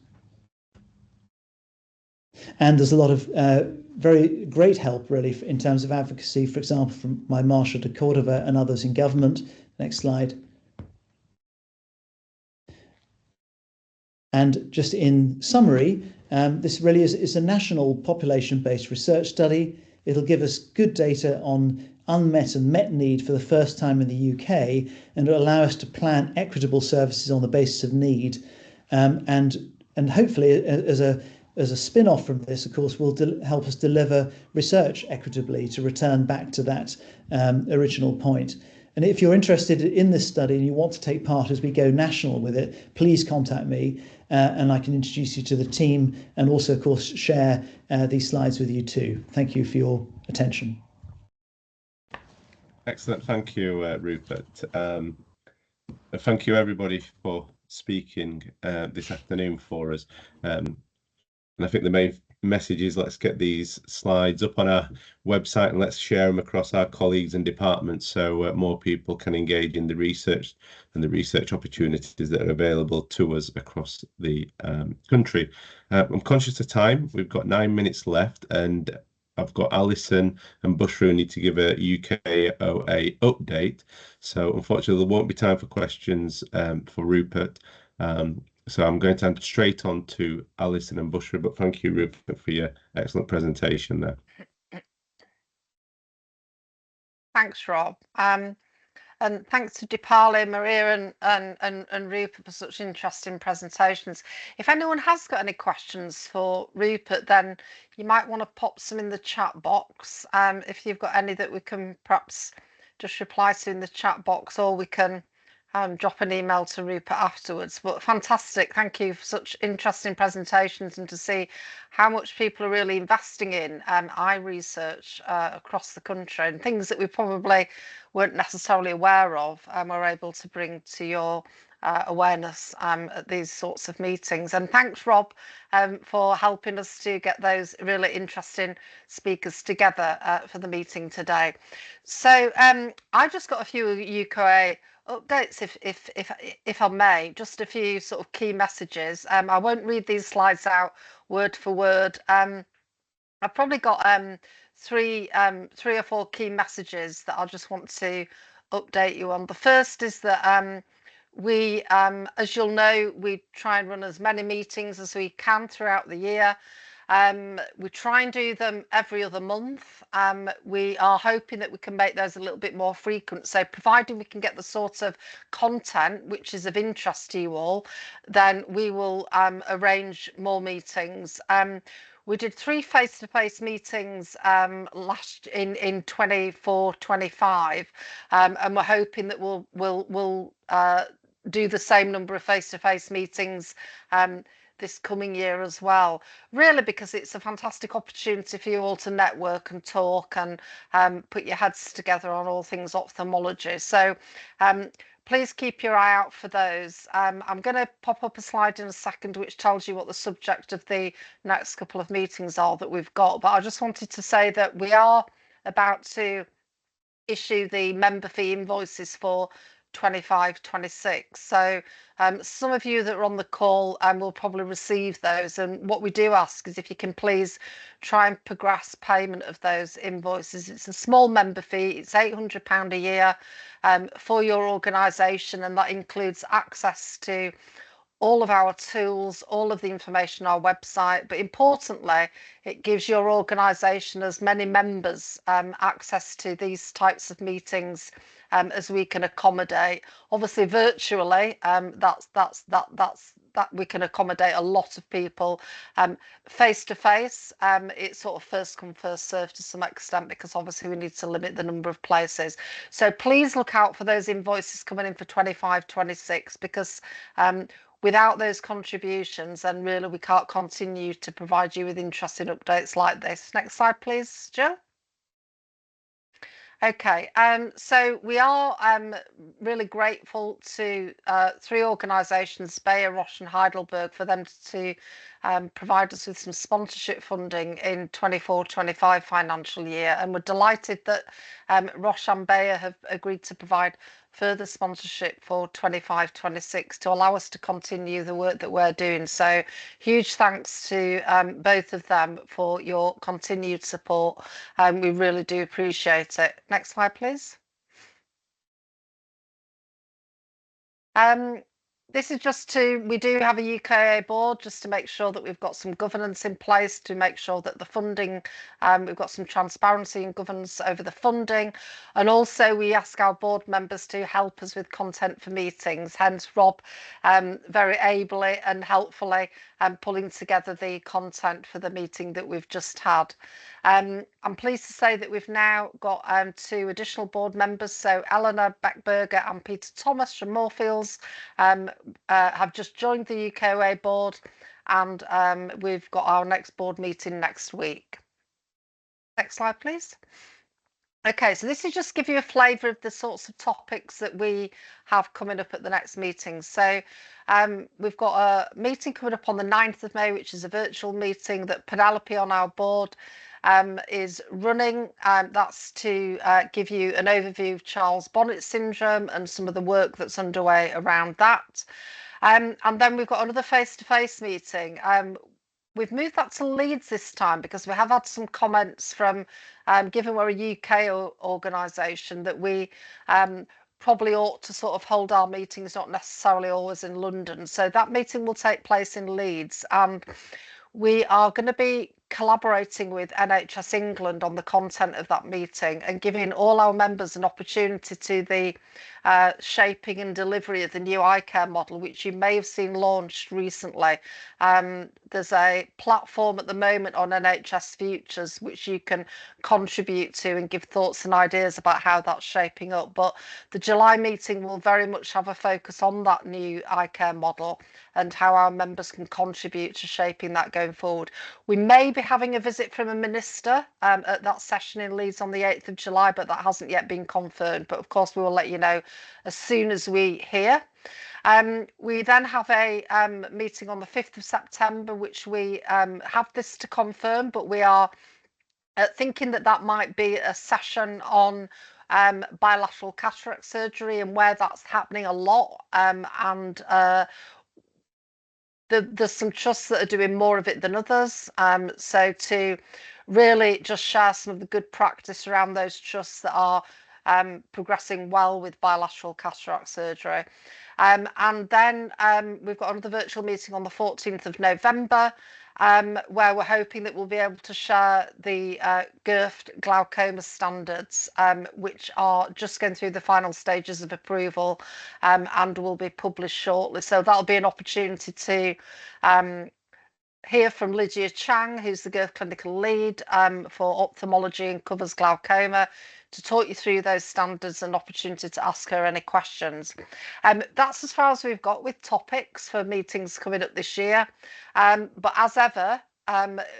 And there's a lot of very great help, really, in terms of advocacy, for example, from my Marshal de Cordova and others in government. Next slide. And just in summary, this really is a national population-based research study. It'll give us good data on unmet and met need for the first time in the UK, and it'll allow us to plan equitable services on the basis of need. And hopefully, as a spin-off from this, of course, will help us deliver research equitably to return back to that original point. And if you're interested in this study and you want to take part as we go national with it, please contact me and I can introduce you to the team and also, of course, share these slides with you too. Thank you for your attention. Excellent. Thank you, Rupert. Thank you, everybody, for speaking this afternoon for us. And I think the main message is let's get these slides up on our website and let's share them across our colleagues and departments so more people can engage in the research and the research opportunities that are available to us across the country. I'm conscious of time. We've got 9 minutes left and I've got Alison and Bushra who need to give a UKOA update. So unfortunately there won't be time for questions for Rupert. So I'm going to hand straight on to Alison and Bushra, but thank you, Rupert, for your excellent presentation there. Thanks, Rob. And thanks to Dipali, Maria and Rupert for such interesting presentations. If anyone has got any questions for Rupert, then you might want to pop some in the chat box. If you've got any that we can perhaps just reply to in the chat box, or we can drop an email to Rupert afterwards. But fantastic, thank you for such interesting presentations and to see how much people are really investing in eye research across the country, and things that we probably weren't necessarily aware of and we're able to bring to your awareness at these sorts of meetings. And thanks, Rob, for helping us to get those really interesting speakers together for the meeting today. So I just got a few UKOA updates, if I may, just a few sort of key messages. I won't read these slides out word for word. I've probably got three or four key messages that I just want to update you on. The first is that we, as you'll know, we try and run as many meetings as we can throughout the year. We try and do them every other month. We are hoping that we can make those a little bit more frequent. So providing we can get the sort of content which is of interest to you all, then we will arrange more meetings. We did 3 face-to-face meetings last in 24-25, and we're hoping that we'll do the same number of face-to-face meetings this coming year as well, really because it's a fantastic opportunity for you all to network and talk and put your heads together on all things ophthalmology. So please keep your eye out for those. I'm going to pop up a slide in a second which tells you what the subject of the next couple of meetings are that we've got, but I just wanted to say that we are about to issue the member fee invoices for 25-26. So some of you that are on the call will probably receive those, and what we do ask is if you can please try and progress payment of those invoices. It's a small member fee, it's £800 a year for your organisation, and that includes access to all of our tools, all of the information on our website, but importantly, it gives your organisation as many members access to these types of meetings as we can accommodate. Obviously, virtually, that we can accommodate a lot of people. Face to face, it's sort of first come, first served to some extent, because obviously we need to limit the number of places. So please look out for those invoices coming in for 25-26, because without those contributions, then really we can't continue to provide you with interesting updates like this. Next slide, please, Jill. Okay, so we are really grateful to 3 organisations, Bayer, Roche and Heidelberg, for them to provide us with some sponsorship funding in 24-25 financial year, and we're delighted that Roche and Bayer have agreed to provide further sponsorship for 25-26 to allow us to continue the work that we're doing. So huge thanks to both of them for your continued support. We really do appreciate it. Next slide, please. This is just we do have a UKOA board just to make sure that we've got some governance in place, to make sure that the funding, we've got some transparency and governance over the funding. And also we ask our board members to help us with content for meetings, hence Rob very ably and helpfully pulling together the content for the meeting that we've just had. I'm pleased to say that we've now got 2 additional board members, so Eleanor Beckberger and Peter Thomas from Moorfields have just joined the UKOA board, and we've got our next board meeting next week. Next slide, please. Okay, so this is just give you a flavour of the sorts of topics that we have coming up at the next meeting. So we've got a meeting coming up on the 9th of May, which is a virtual meeting that Penelope on our board is running. That's to give you an overview of Charles Bonnet syndrome and some of the work that's underway around that. And then we've got another face-to-face meeting. We've moved that to Leeds this time because we have had some comments from, given we're a UK organisation, that we probably ought to sort of hold our meetings not necessarily always in London. So that meeting will take place in Leeds, and we are going to be collaborating with NHS England on the content of that meeting and giving all our members an opportunity to the shaping and delivery of the new eye care model, which you may have seen launched recently. There's a platform at the moment on NHS Futures which you can contribute to and give thoughts and ideas about how that's shaping up. But the July meeting will very much have a focus on that new eye care model and how our members can contribute to shaping that going forward. We may be having a visit from a minister at that session in Leeds on the 8th of July, but that hasn't yet been confirmed. But of course, we will let you know as soon as we hear. We then have a meeting on the 5th of September, which we have this to confirm, but we are thinking that that might be a session on bilateral cataract surgery and where that's happening a lot. There's some trusts that are doing more of it than others. So to really just share some of the good practice around those trusts that are progressing well with bilateral cataract surgery. And then we've got another virtual meeting on the 14th of November, where we're hoping that we'll be able to share the GIRFT glaucoma standards, which are just going through the final stages of approval and will be published shortly. So that'll be an opportunity to hear from Lydia Chang, who's the GIRFT clinical lead for ophthalmology and covers glaucoma, to talk you through those standards and opportunity to ask her any questions. That's as far as we've got with topics for meetings coming up this year. But as ever,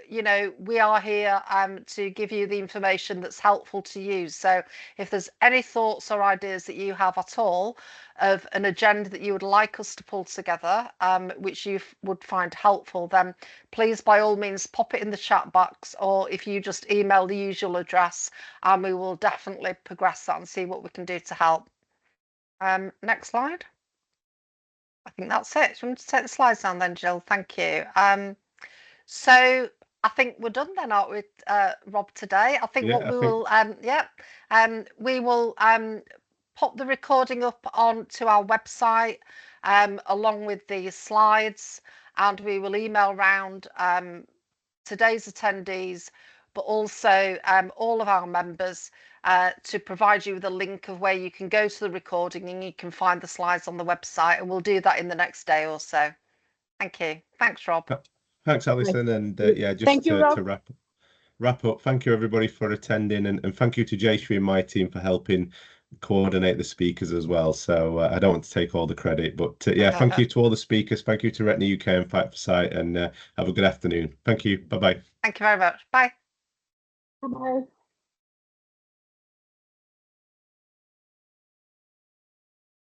you know, we are here to give you the information that's helpful to you. So if there's any thoughts or ideas that you have at all of an agenda that you would like us to pull together, which you would find helpful, then please by all means pop it in the chat box, or if you just email the usual address, and we will definitely progress that and see what we can do to help. Next slide. I think that's it. Do you want to take the slides down then, Jill? Thank you. So I think we're done then, aren't we, Rob, today? I think what we will, we will pop the recording up onto our website along with the slides, and we will email round today's attendees, but also all of our members to provide you with a link of where you can go to the recording and you can find the slides on the website, and we'll do that in the next day or so. Thank you. Thanks, Rob. Thanks, Alison, and yeah, just to wrap up, thank you everybody for attending, and thank you to Jayshree and my team for helping coordinate the speakers as well. So I don't want to take all the credit, but yeah, thank you to all the speakers. Thank you to Retina UK and Fight for Sight, and have a good afternoon. Thank you. Bye-bye. Thank you very much. Bye. Bye-bye.